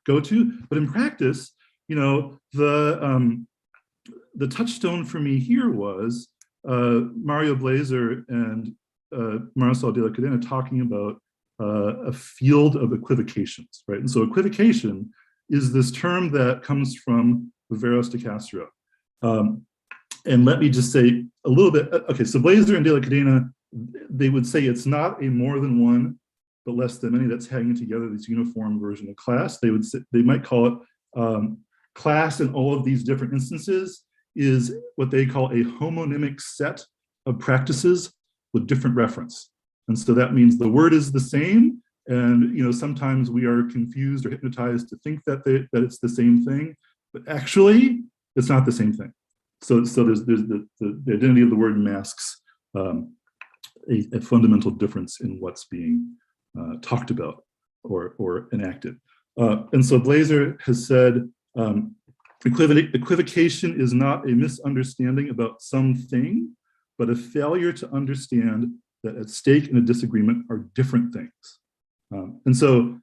Speaker 3: go to. But in practice, the touchstone for me here was Mario Blazer and Marcel de la Cadena talking about a field of equivocations, right? And so equivocation is this term that comes from Viveros de Castro. And let me just say a little bit, so Blazer and de la Cadena, they would say it's not a more than one, but less than many that's hanging together this uniform version of class. They might call it class in all of these different instances is what they call a homonymic set of practices with different reference. And so that means the word is the same, and sometimes we are confused or hypnotized to think that it's the same thing, but actually it's not the same thing. So there's the identity of the word masks a fundamental difference in what's being talked about or enacted. And so Blazer has said, equivocation is not a misunderstanding about something, but a failure to understand that at stake in a disagreement are different things. And so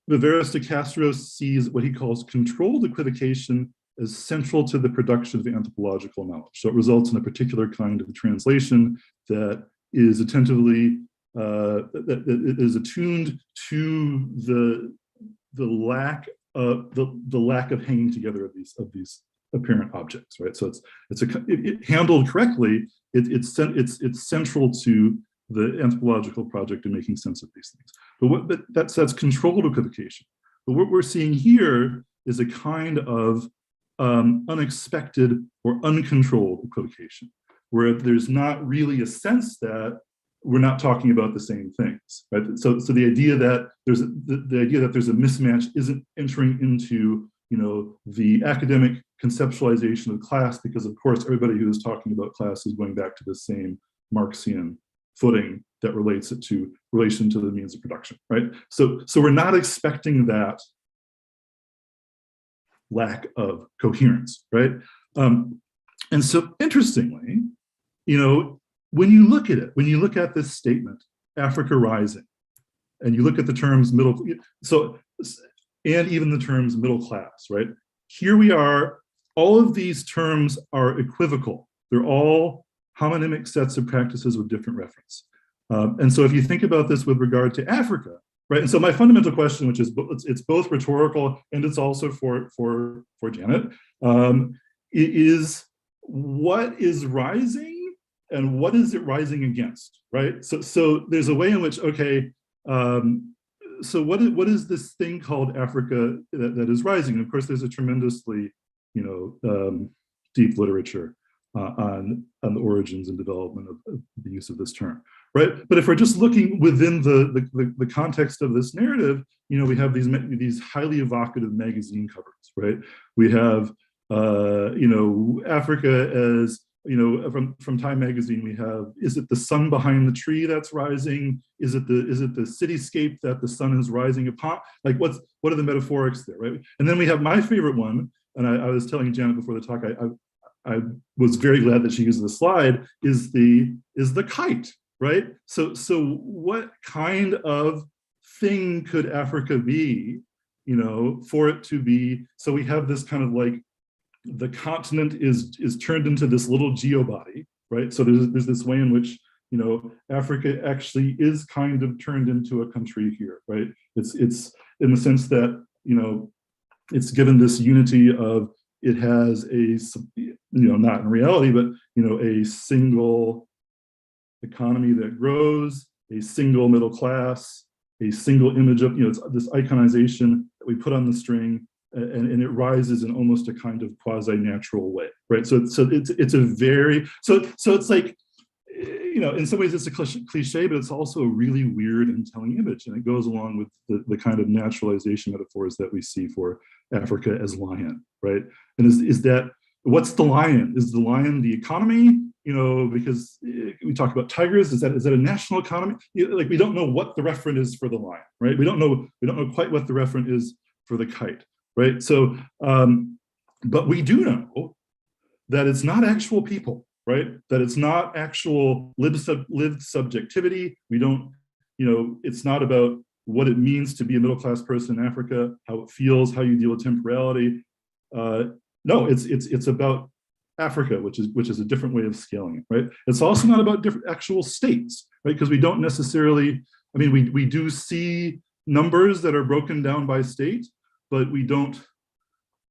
Speaker 3: Viveros de Castro sees what he calls controlled equivocation as central to the production of anthropological knowledge. So it results in a particular kind of translation that is attentively, that is attuned to the lack of hanging together of these apparent objects, right? So it's handled correctly. It's central to the anthropological project in making sense of these things. But that's controlled equivocation. But what we're seeing here is a kind of unexpected or uncontrolled equivocation, where there's not really a sense that we're not talking about the same things, right? So the idea that there's a mismatch isn't entering into, you know, the academic conceptualization of class, because of course everybody who is talking about class is going back to the same Marxian footing that relates it to relation to the means of production, right? So we're not expecting that lack of coherence, right? And so interestingly, you know, when you look at it, when you look at this statement, Africa rising, and you look at the terms and even the terms middle class, right? Here we are, all of these terms are equivocal. They're all homonymic sets of practices with different reference. And so if you think about this with regard to Africa, right? And so my fundamental question, which is, it's both rhetorical and it's also for Janet, is what is rising and what is it rising against, right? So there's a way in which, okay, so what is this thing called Africa that is rising? And of course, there's a tremendously, you know, deep literature on the origins and development of the use of this term, right? But if we're just looking within the context of this narrative, you know, we have these highly evocative magazine covers, right? We have, you know, Africa as, you know, from Time magazine, we have, is it the sun behind the tree that's rising? Is it the cityscape that the sun is rising upon? Like, what are the metaphorics there, right? And then we have my favorite one, and I was telling Janet before the talk, I was very glad that she used the slide, is the kite, right? So what kind of thing could Africa be, you know, for it to be? So we have this kind of like, the continent is turned into this little geobody, right? So there's this way in which, you know, Africa actually is kind of turned into a country here, right? It's in the sense that, you know, it's given this unity of, it has a, you know, not in reality, but, you know, a single economy that grows, a single middle class, a single image of, you know, it's this iconization that we put on the string, and it rises in almost a kind of quasi-natural way, right? So it's a very, so it's like, you know, in some ways it's a cliche, but it's also a really weird and telling image, and it goes along with the kind of naturalization metaphors that we see for Africa as lion, right? And is that, what's the lion? Is the lion the economy? You know, because we talk about tigers, is that a national economy? Like, we don't know what the referent is for the lion, right? We don't know quite what the referent is for the kite, right? So, but we do know that it's not actual people, right? That it's not actual lived subjectivity. We don't, you know, it's not about what it means to be a middle-class person in Africa, how it feels, how you deal with temporality. No, it's about Africa, which is a different way of scaling it, right? It's also not about different actual states, right? Because we don't necessarily, I mean, we do see numbers that are broken down by state, but we don't,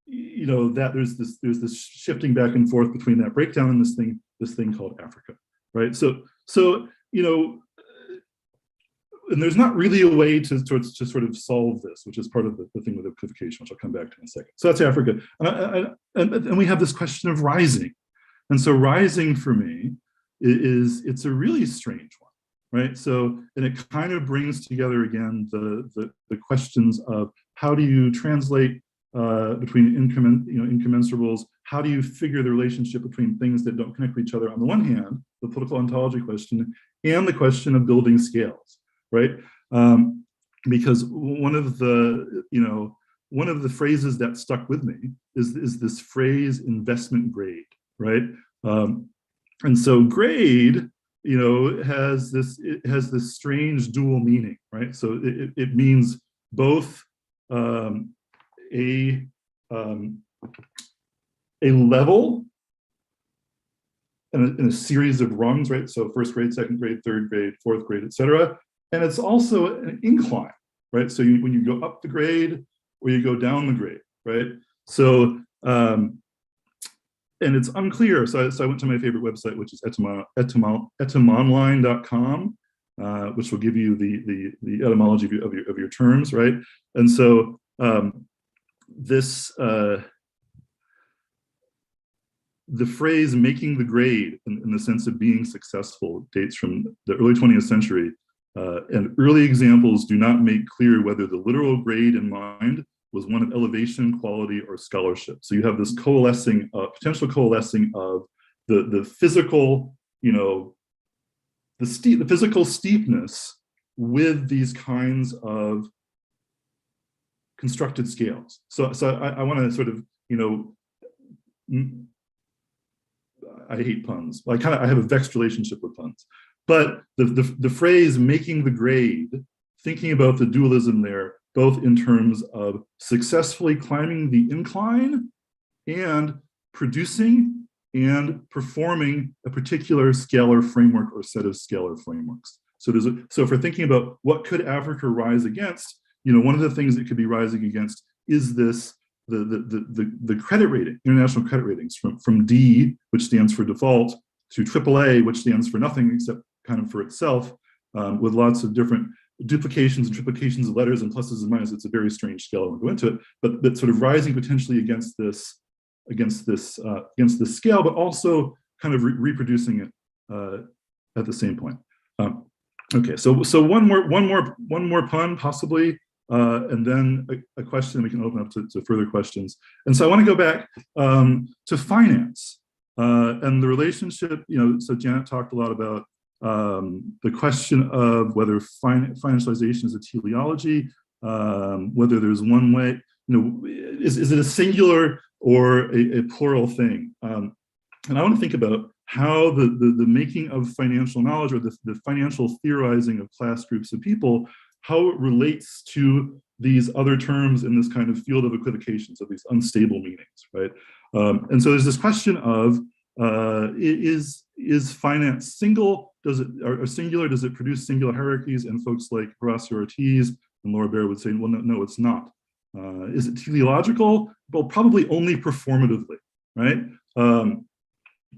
Speaker 3: you know, that there's this shifting back and forth between that breakdown and this thing called Africa, right? So you know, and there's not really a way to sort of solve this, which is part of the thing with equivocation, which I'll come back to in a second. So that's Africa, and we have this question of rising, and so rising for me it's a really strange one, right? So, and it kind of brings together again the questions of how do you translate between incommensurables? How do you figure the relationship between things that don't connect with each other? On the one hand, the political ontology question, and the question of building scales, right? because one of the phrases that stuck with me is this phrase investment grade, right? And so grade, has this strange dual meaning, right? So it means both a level in a series of rungs, right? So first grade, second grade, third grade, fourth grade, et cetera. And it's also an incline, right? So when you go up the grade or you go down the grade, right? So, and it's unclear. So I went to my favorite website, which is etymonline.com, which will give you the etymology of your terms, right? And so the phrase making the grade in the sense of being successful dates from the early 20th century. And early examples do not make clear whether the literal grade in mind was one of elevation, quality, or scholarship. So you have this potential coalescing of the physical, the physical steepness with these kinds of constructed scales. So I want to sort of, I hate puns. I have a vexed relationship with puns. But the phrase making the grade, thinking about the dualism there, both in terms of successfully climbing the incline and producing and performing a particular scalar framework or set of scalar frameworks. So if we're thinking about what could Africa rise against, one of the things it could be rising against is this the credit rating, international credit ratings from D, which stands for default, to AAA, which stands for nothing except kind of for itself, with lots of different duplications and triplications of letters and pluses and minuses. It's a very strange scale. I won't go into it, but sort of rising potentially against this scale, but also kind of reproducing it at the same point. Okay, so one more pun possibly. And then a question we can open up to further questions. And so I want to go back to finance and the relationship, so Janet talked a lot about the question of whether financialization is a teleology, whether there's one way, is it a singular or a plural thing? And I want to think about how the making of financial knowledge or the financial theorizing of class groups of people, how it relates to these other terms in this kind of field of equivocations, of these unstable meanings, right? And so there's this question of, is finance single? Or singular? Does it produce singular hierarchies? And folks like Horacio Ortiz and Laura Baer would say, well, no, it's not. Is it teleological? Well, probably only performatively, right?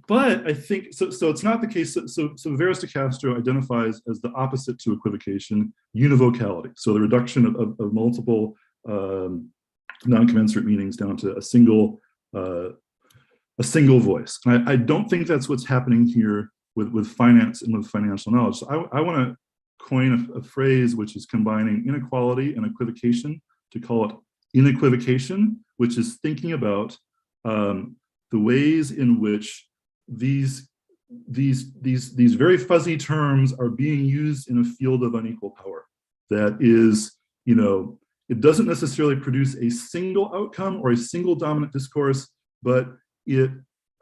Speaker 3: But I think, so it's not the case. So Viveros de Castro identifies as the opposite to equivocation, univocality. So the reduction of multiple non-commensurate meanings down to a single voice. And I don't think that's what's happening here with finance and with financial knowledge. So I want to coin a phrase which is combining inequality and equivocation to call it inequivocation, which is thinking about the ways in which these very fuzzy terms are being used in a field of unequal power. That is, it doesn't necessarily produce a single outcome or a single dominant discourse, but it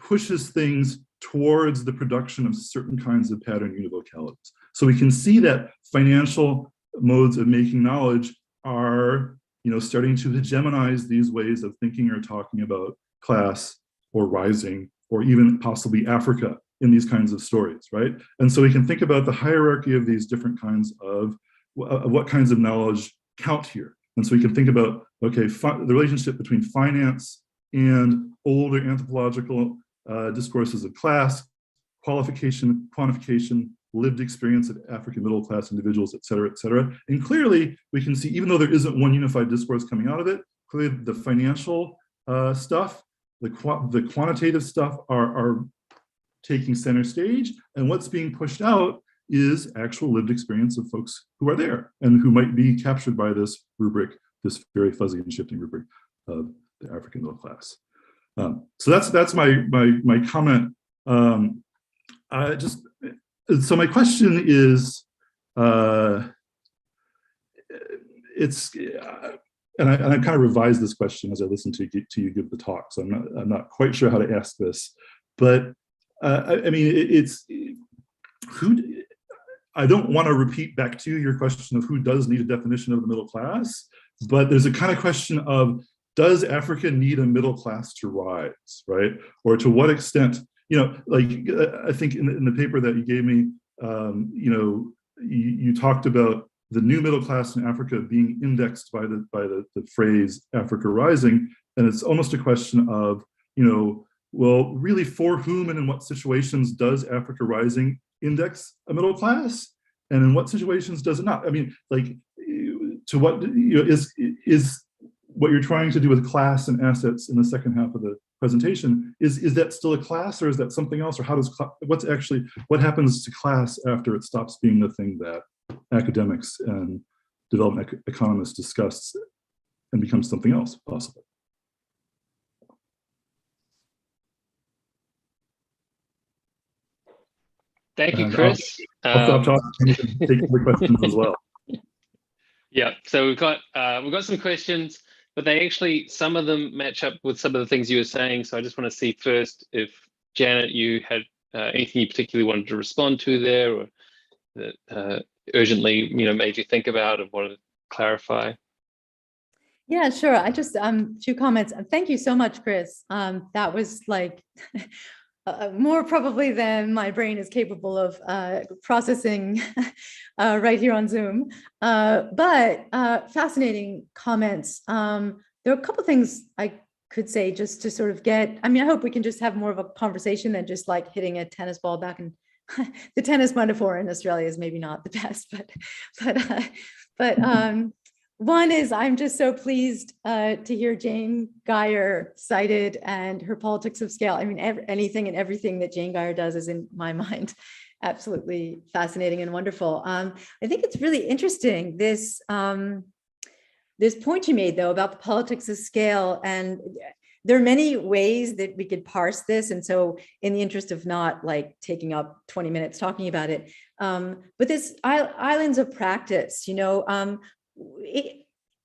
Speaker 3: pushes things towards the production of certain kinds of pattern univocalities. So we can see that financial modes of making knowledge are, starting to hegemonize these ways of thinking or talking about class or rising or even possibly Africa in these kinds of stories, right? And so we can think about the hierarchy of these different kinds of what kinds of knowledge count here. And so we can think about, okay, the relationship between finance and older anthropological discourses of class, qualification, quantification, lived experience of African middle class individuals, et cetera, et cetera. And clearly we can see, even though there isn't one unified discourse coming out of it, clearly the financial stuff, the quantitative stuff are taking center stage, and what's being pushed out is actual lived experience of folks who are there and who might be captured by this rubric, this very fuzzy and shifting rubric of the African middle class. So that's my comment. So my question is, it's and I kind of revised this question as I listened to you give the talk, so I'm not quite sure how to ask this, but I mean it's who. I don't want to repeat back to you your question of who does need a definition of the middle class, but there's a kind of question of, does Africa need a middle class to rise, right? Or to what extent, like I think in the paper that you gave me, you talked about the new middle class in Africa being indexed by the phrase Africa rising, and it's almost a question of, well, really, for whom and in what situations does Africa rising index a middle class, and in what situations does it not? I mean, like, to what is what you're trying to do with class and assets in the second half of the presentation, is that still a class, or is that something else, or how does what happens to class after it stops being the thing that academics and development economists discuss and becomes something else possible?
Speaker 1: Thank you, Chris.
Speaker 3: I'll stop talking and take the questions as well.
Speaker 1: Yeah, so we've got some questions, but some of them match up with some of the things you were saying. So I just want to see first if, Janet, you had anything you particularly wanted to respond to there, or that urgently made you think about and wanted to clarify.
Speaker 2: Yeah, sure. I just few comments. Thank you so much, Chris. That was like more probably than my brain is capable of processing right here on Zoom. But fascinating comments. There are a couple of things I could say just to sort of get, I hope we can just have more of a conversation than just like hitting a tennis ball back. And the tennis metaphor in Australia is maybe not the best, but one is, I'm just so pleased to hear Jane Guyer cited and her politics of scale. Anything and everything that Jane Guyer does is, in my mind, absolutely fascinating and wonderful. I think it's really interesting, this point you made, though, about the politics of scale. And there are many ways that we could parse this. And so in the interest of not like taking up 20 minutes talking about it, but this islands of practice,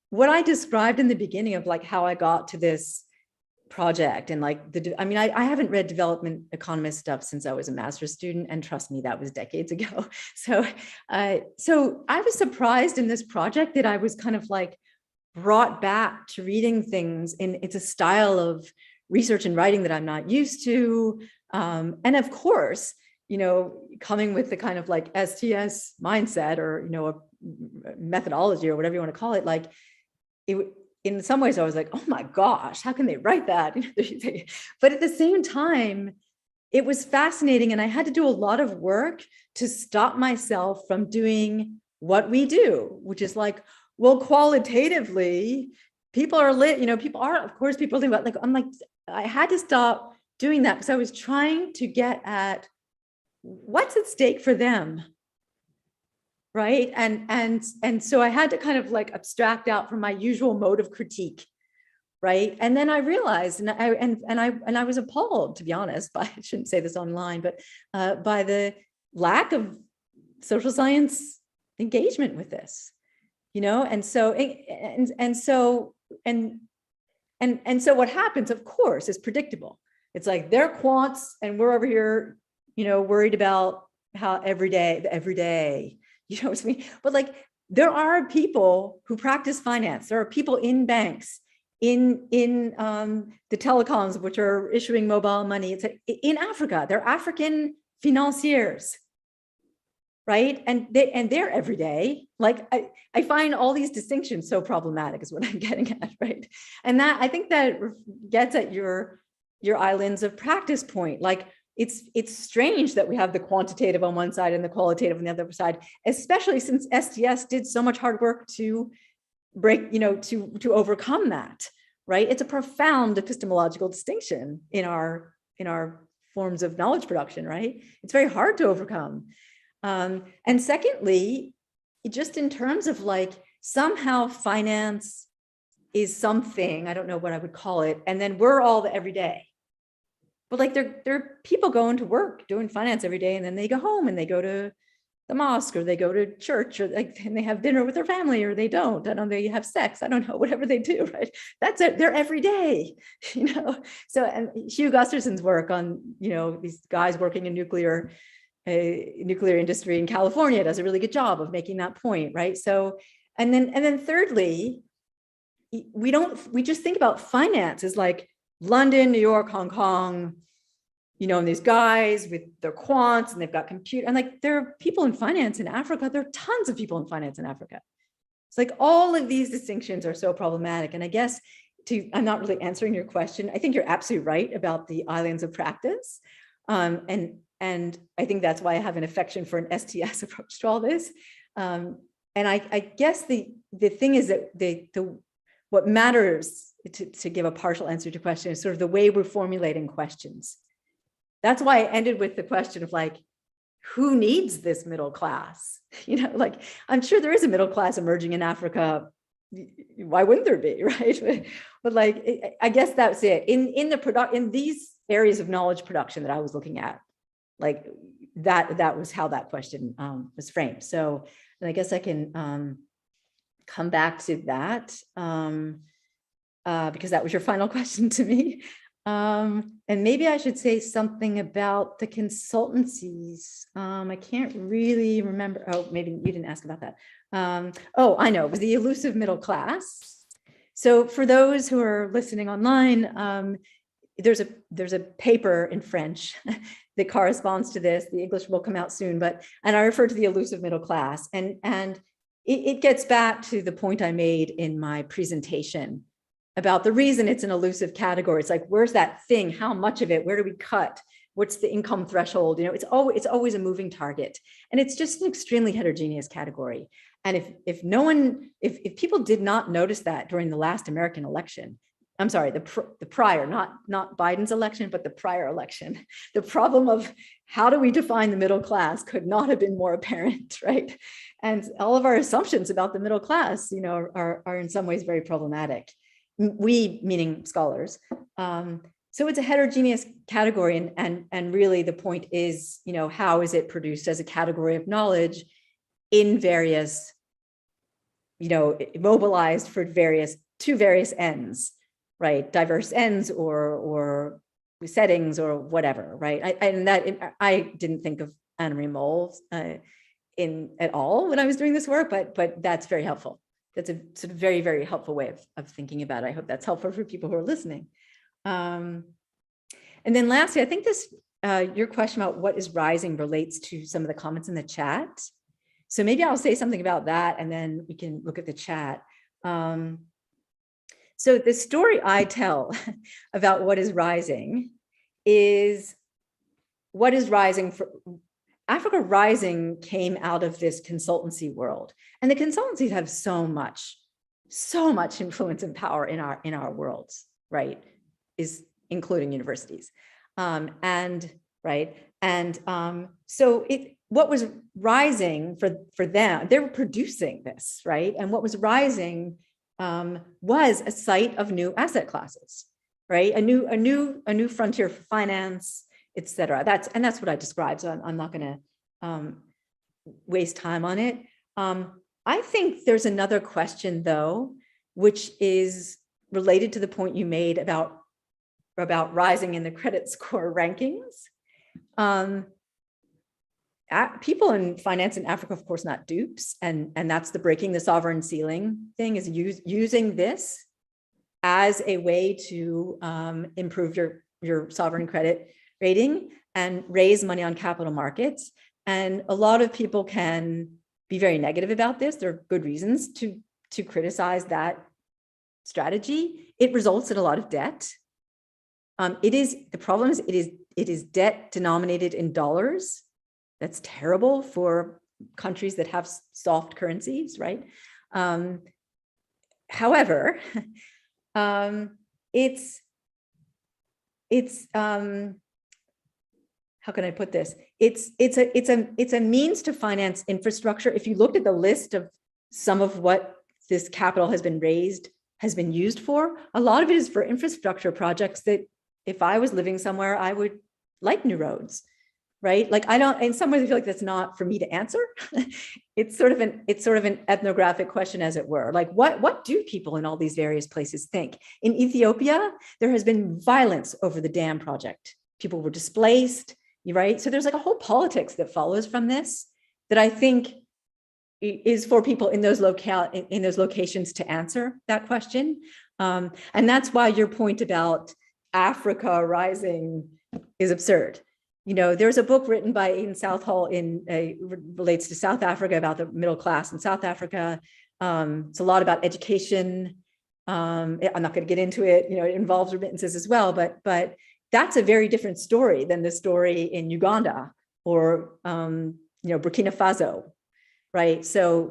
Speaker 2: what I described in the beginning of like how I got to this project, and like I haven't read development economist stuff since I was a master's student, and trust me, that was decades ago. So I was surprised in this project that I was kind of like brought back to reading things it's a style of research and writing that I'm not used to, and of course, coming with the kind of like STS mindset, or a methodology, or whatever you want to call it, like in some ways I was like, oh my gosh, how can they write that? But at the same time, it was fascinating, and I had to do a lot of work to stop myself from doing what we do, which is like, well, qualitatively, people are people are thinking about, like, I'm like, I had to stop doing that because I was trying to get at what's at stake for them. Right. And so I had to kind of like abstract out from my usual mode of critique. Right. And then I realized, and I was appalled, to be honest, I shouldn't say this online, but by the lack of social science engagement with this, and so what happens, of course, is predictable. It's like they're quants and we're over here, worried about how every day. You know what I mean? But like, there are people who practice finance. There are people in banks, in the telecoms, which are issuing mobile money. It's in Africa. They're African financiers, right? And they're every day. Like I find all these distinctions so problematic, is what I'm getting at, right? And that, I think that gets at your islands of practice point. Like, it's strange that we have the quantitative on one side and the qualitative on the other side, especially since STS did so much hard work to break, to overcome that, right? It's a profound epistemological distinction in our forms of knowledge production, right? It's very hard to overcome. And secondly, just in terms of like, somehow finance is something, I don't know what I would call it, and then we're all the everyday. But like, there are people going to work doing finance every day, and then they go home and they go to the mosque, or they go to church, or and they have dinner with their family, or they don't. I don't know, they have sex. I don't know, whatever they do, right? That's it. They're every day, So, and Hugh Gusterson's work on, these guys working in nuclear industry in California does a really good job of making that point, right? So, and then thirdly, we just think about finance as like London, New York, Hong Kong, and these guys with their quants, and they've got compute, and like there are people in finance in Africa. There are tons of people in finance in Africa. It's like all of these distinctions are so problematic. And I guess I'm not really answering your question. I think you're absolutely right about the islands of practice. And I think that's why I have an affection for an STS approach to all this. And I guess the thing is that what matters, to give a partial answer to your question, is sort of the way we're formulating questions. That's why I ended with the question of like, who needs this middle class? Like, I'm sure there is a middle class emerging in Africa. Why wouldn't there be, right? But like, I guess that's it. In these areas of knowledge production that I was looking at, like that was how that question was framed. So, and I guess I can come back to that because that was your final question to me. And maybe I should say something about the consultancies. I can't really remember. Oh, maybe you didn't ask about that. Oh, I know, it was the elusive middle class. So for those who are listening online, there's a paper in French that corresponds to this. The English will come out soon, and I refer to the elusive middle class, and it gets back to the point I made in my presentation about the reason it's an elusive category. It's like, where's that thing? How much of it? Where do we cut? What's the income threshold? It's always a moving target, and it's just an extremely heterogeneous category. And if people did not notice that during the last American election, I'm sorry, the prior, not Biden's election, but the prior election, the problem of how do we define the middle class could not have been more apparent, right? And all of our assumptions about the middle class, are in some ways very problematic. We, meaning scholars. So it's a heterogeneous category, and really the point is, how is it produced as a category of knowledge in various, mobilized for to various ends, right? Diverse ends or settings or whatever, right? I didn't think of Anne-Marie Moll at all when I was doing this work, but that's very helpful. That's a sort of very, very helpful way of thinking about it. I hope that's helpful for people who are listening. And then lastly, I think your question about what is rising relates to some of the comments in the chat. So maybe I'll say something about that, and then we can look at the chat. So the story I tell about what is rising is what is rising for Africa Rising came out of this consultancy world, and the consultancies have so much influence and power in our worlds, right? Is including universities, so what was rising for them? They were producing this, right? And what was rising was a sight of new asset classes, right? A new frontier for finance, etc. That's what I described. So I'm not going to waste time on it. I think there's another question though, which is related to the point you made about rising in the credit score rankings. People in finance in Africa, of course, not dupes, and that's the breaking the sovereign ceiling thing, is using this as a way to improve your sovereign credit rating and raise money on capital markets. And a lot of people can be very negative about this. There are good reasons to criticize that strategy. It results in a lot of debt. The problem is it is debt denominated in dollars. That's terrible for countries that have soft currencies, right? However, it's how can I put this? It's a means to finance infrastructure. If you looked at the list of some of what this capital has been used for, a lot of it is for infrastructure projects that if I was living somewhere, I would like new roads. right? Like, I don't, in some ways I feel like that's not for me to answer. It's sort of an ethnographic question, as it were. Like, what do people in all these various places think? In Ethiopia, there has been violence over the dam project. People were displaced, right? So there's like a whole politics that follows from this that I think is for people in those locations to answer that question. And that's why your point about Africa rising is absurd. You know, there's a book written by Aidan Southall relates to South Africa, about the middle class in South Africa. It's a lot about education. I'm not going to get into it. You know, it involves remittances as well, but that's a very different story than the story in Uganda or Burkina Faso, right? So,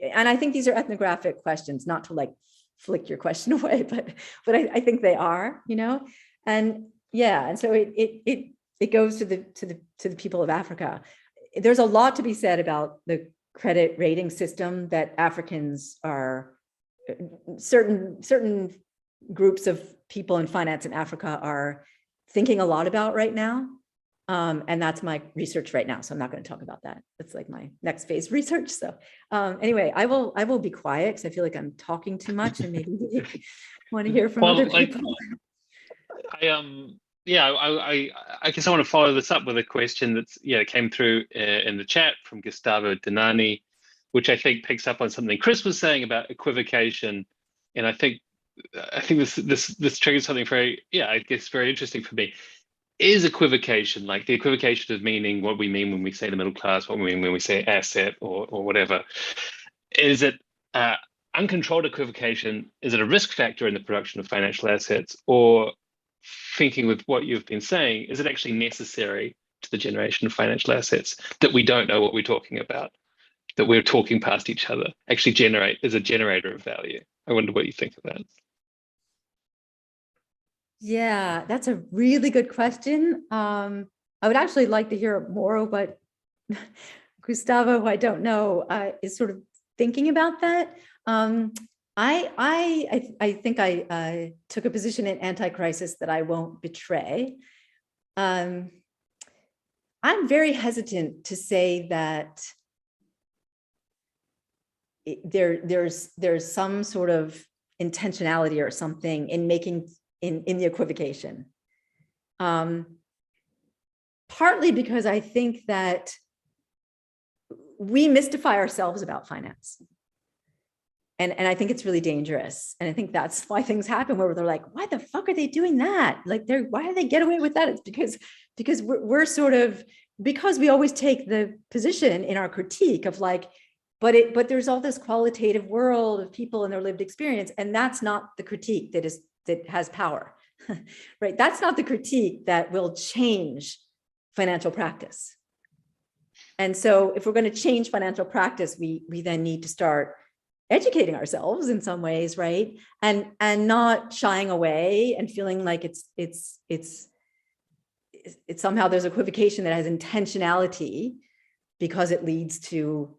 Speaker 2: and I think these are ethnographic questions, not to like flick your question away, but I think they are, you know, and yeah, and so it goes to the people of Africa. There's a lot to be said about the credit rating system that Africans are, certain groups of people in finance in Africa are thinking a lot about right now. And that's my research right now. So I'm not going to talk about that. It's like my next phase research. So anyway, I will be quiet because I feel like I'm talking too much, and maybe you want to hear from other people.
Speaker 1: I guess I want to follow this up with a question that's came through in the chat from Gustavo Denani, which I think picks up on something Chris was saying about equivocation, and I think this triggers something very very interesting for me. Is equivocation, like the equivocation of meaning what we mean when we say the middle class, what we mean when we say asset or whatever, is it uncontrolled equivocation? Is it a risk factor in the production of financial assets, or thinking with what you've been saying, is it actually necessary to the generation of financial assets that we don't know what we're talking about, that we're talking past each other, actually is a generator of value? I wonder what you think of that.
Speaker 2: Yeah, that's a really good question. I would actually like to hear more of what Gustavo, who I don't know, is sort of thinking about that. I think I took a position in Anti-Crisis that I won't betray. I'm very hesitant to say that there's some sort of intentionality or something in making in the equivocation. Partly because I think that we mystify ourselves about finance. And I think it's really dangerous. And I think that's why things happen where they're like, why the fuck are they doing that? Like, why do they get away with that? It's because we're sort of, because we always take the position in our critique of like, but there's all this qualitative world of people and their lived experience. And that's not the critique that has power, right? That's not the critique that will change financial practice. And so if we're going to change financial practice, we then need to start educating ourselves in some ways, right? And not shying away and feeling like it's somehow there's equivocation that has intentionality because it leads to,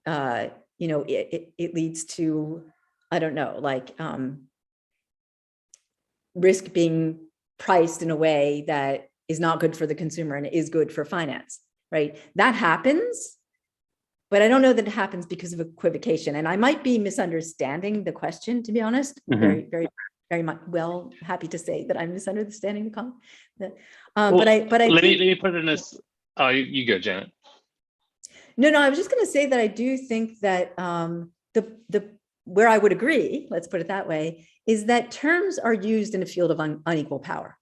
Speaker 2: it leads to, I don't know, like risk being priced in a way that is not good for the consumer and is good for finance, right? That happens. But I don't know that it happens because of equivocation. And I might be misunderstanding the question, to be honest. Mm-hmm. Very, very, very much happy to say that I'm misunderstanding the comment. But I
Speaker 1: let me put it in this. Oh, you go, Janet.
Speaker 2: No, I was just going to say that I do think that where I would agree, let's put it that way, is that terms are used in a field of unequal power.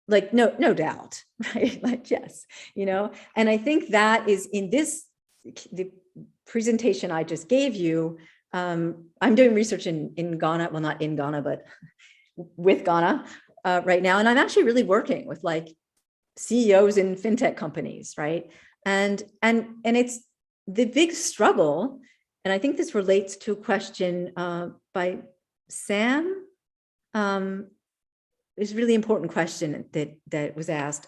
Speaker 2: Like, no doubt, right? Like, yes, and I think that is in the presentation I just gave you. I'm doing research in Ghana, well, not in Ghana, but with Ghana right now. And I'm actually really working with like CEOs in fintech companies, right? And it's the big struggle. And I think this relates to a question by Sam. Is a really important question that was asked.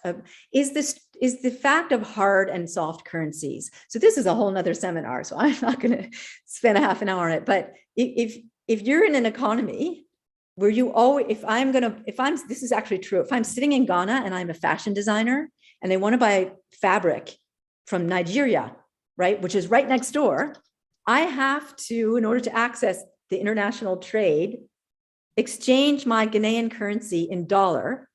Speaker 2: Is the fact of hard and soft currencies? So this is a whole nother seminar, so I'm not going to spend a half an hour on it. But if you're in an economy where you always, this is actually true. If I'm sitting in Ghana and I'm a fashion designer and they want to buy fabric from Nigeria, right, which is right next door, I have to, in order to access the international trade, exchange my Ghanaian currency in dollar,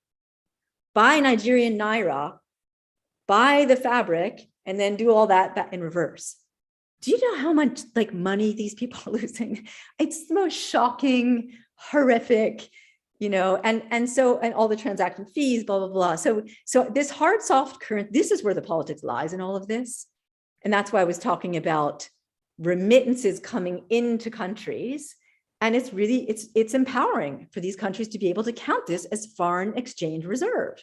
Speaker 2: buy Nigerian naira, buy the fabric, and then do all that in reverse. Do you know how much like money these people are losing? It's the most shocking, horrific, and all the transaction fees, blah, blah, blah. So this hard, soft current, this is where the politics lies in all of this. And that's why I was talking about remittances coming into countries. And it's really, it's empowering for these countries to be able to count this as foreign exchange reserve,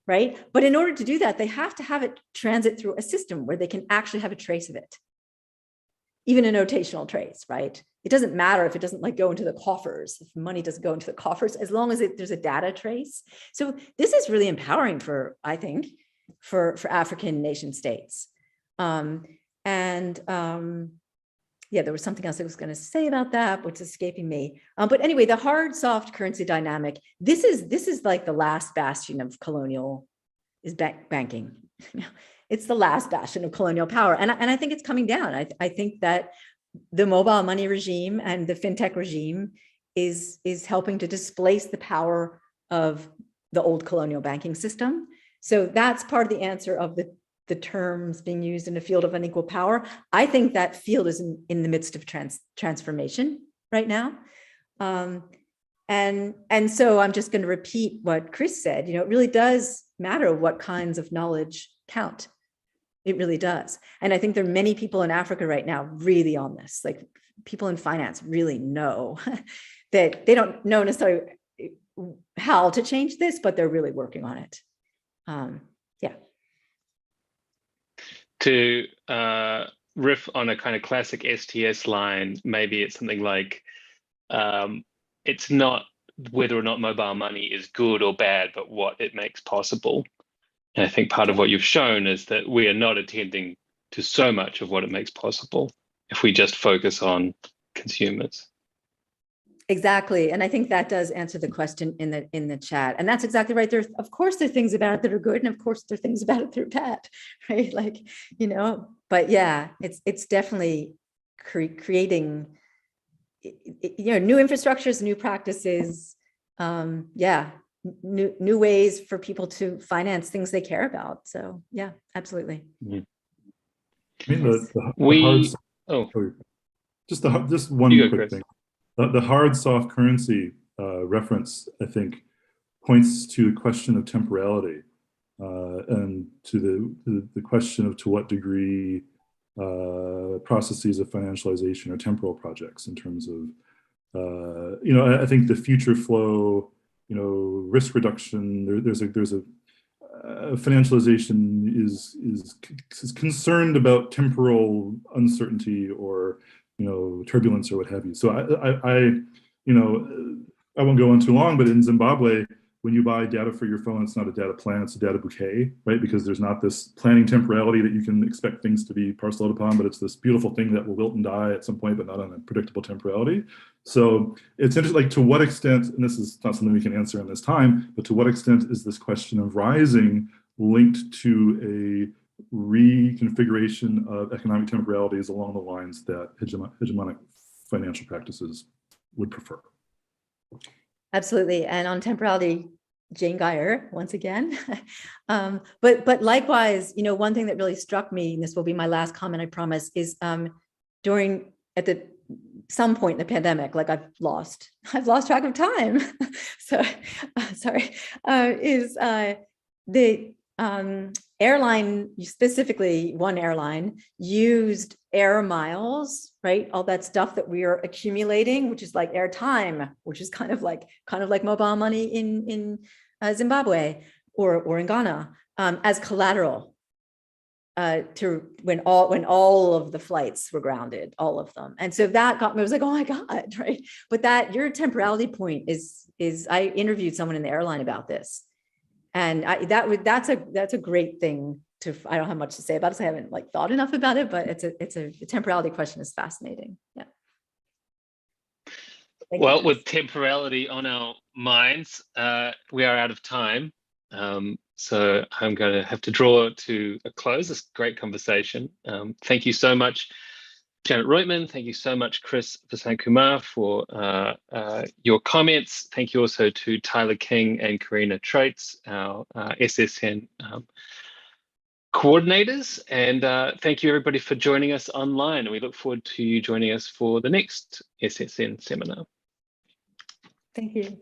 Speaker 2: right? But in order to do that, they have to have it transit through a system where they can actually have a trace of it. Even a notational trace, right? It doesn't matter if it doesn't like go into the coffers, if money doesn't go into the coffers, as long as there's a data trace. So this is really empowering for, I think, for African nation states. Yeah, there was something else I was going to say about that, which is escaping me. But anyway, the hard, soft currency dynamic, this is like the last bastion of colonial is banking. It's the last bastion of colonial power. And I think it's coming down. I think that the mobile money regime and the fintech regime is helping to displace the power of the old colonial banking system. So that's part of the answer of the terms being used in a field of unequal power. I think that field is in the midst of transformation right now. And so I'm just going to repeat what Chris said. It really does matter what kinds of knowledge count. It really does. And I think there are many people in Africa right now really on this, like people in finance really know that they don't know necessarily how to change this, but they're really working on it. Yeah.
Speaker 1: To riff on a kind of classic STS line, maybe it's something like, it's not whether or not mobile money is good or bad, but what it makes possible. And I think part of what you've shown is that we are not attending to so much of what it makes possible if we just focus on consumers.
Speaker 2: Exactly. And I think that does answer the question in the chat. And that's exactly right. Of course, there are things about it that are good. And of course, there are things about it that are bad, right? Like, but yeah, it's definitely creating, new infrastructures, new practices. Yeah. New ways for people to finance things they care about. So yeah, absolutely.
Speaker 3: I mean, just one quick thing. The hard soft currency reference, I think, points to the question of temporality and to the question of to what degree processes of financialization are temporal projects in terms of, I think the future flow, risk reduction. There's a financialization is concerned about temporal uncertainty or turbulence or what have you. So I won't go on too long, but in Zimbabwe, when you buy data for your phone, it's not a data plan, it's a data bouquet, right? Because there's not this planning temporality that you can expect things to be parceled upon, but it's this beautiful thing that will wilt and die at some point, but not on a predictable temporality. So it's interesting, like to what extent, and this is not something we can answer in this time, but to what extent is this question of rising linked to a reconfiguration of economic temporalities along the lines that hegemonic financial practices would prefer?
Speaker 2: Absolutely. And on temporality, Jane Geyer, once again. But likewise, one thing that really struck me, and this will be my last comment, I promise, is some point in the pandemic, like I've lost track of time. So sorry, is the airline, specifically one airline, used air miles, right? All that stuff that we are accumulating, which is like air time, which is kind of like mobile money in Zimbabwe or in Ghana, as collateral to when all of the flights were grounded, all of them. And so that got me, I was like, oh my God, right? But that your temporality point is I interviewed someone in the airline about this. And that's a great thing to, I don't have much to say about it, so I haven't thought enough about it, but the temporality question is fascinating. Yeah.
Speaker 1: Well, with temporality on our minds, we are out of time. So I'm going to have to draw to a close this great conversation. Thank you so much, Janet Reutman. Thank you so much, Chris Vasant-Kumar, for your comments. Thank you also to Tyler King and Karina Traits, our SSN coordinators. And thank you everybody for joining us online. And we look forward to you joining us for the next SSN seminar.
Speaker 2: Thank you.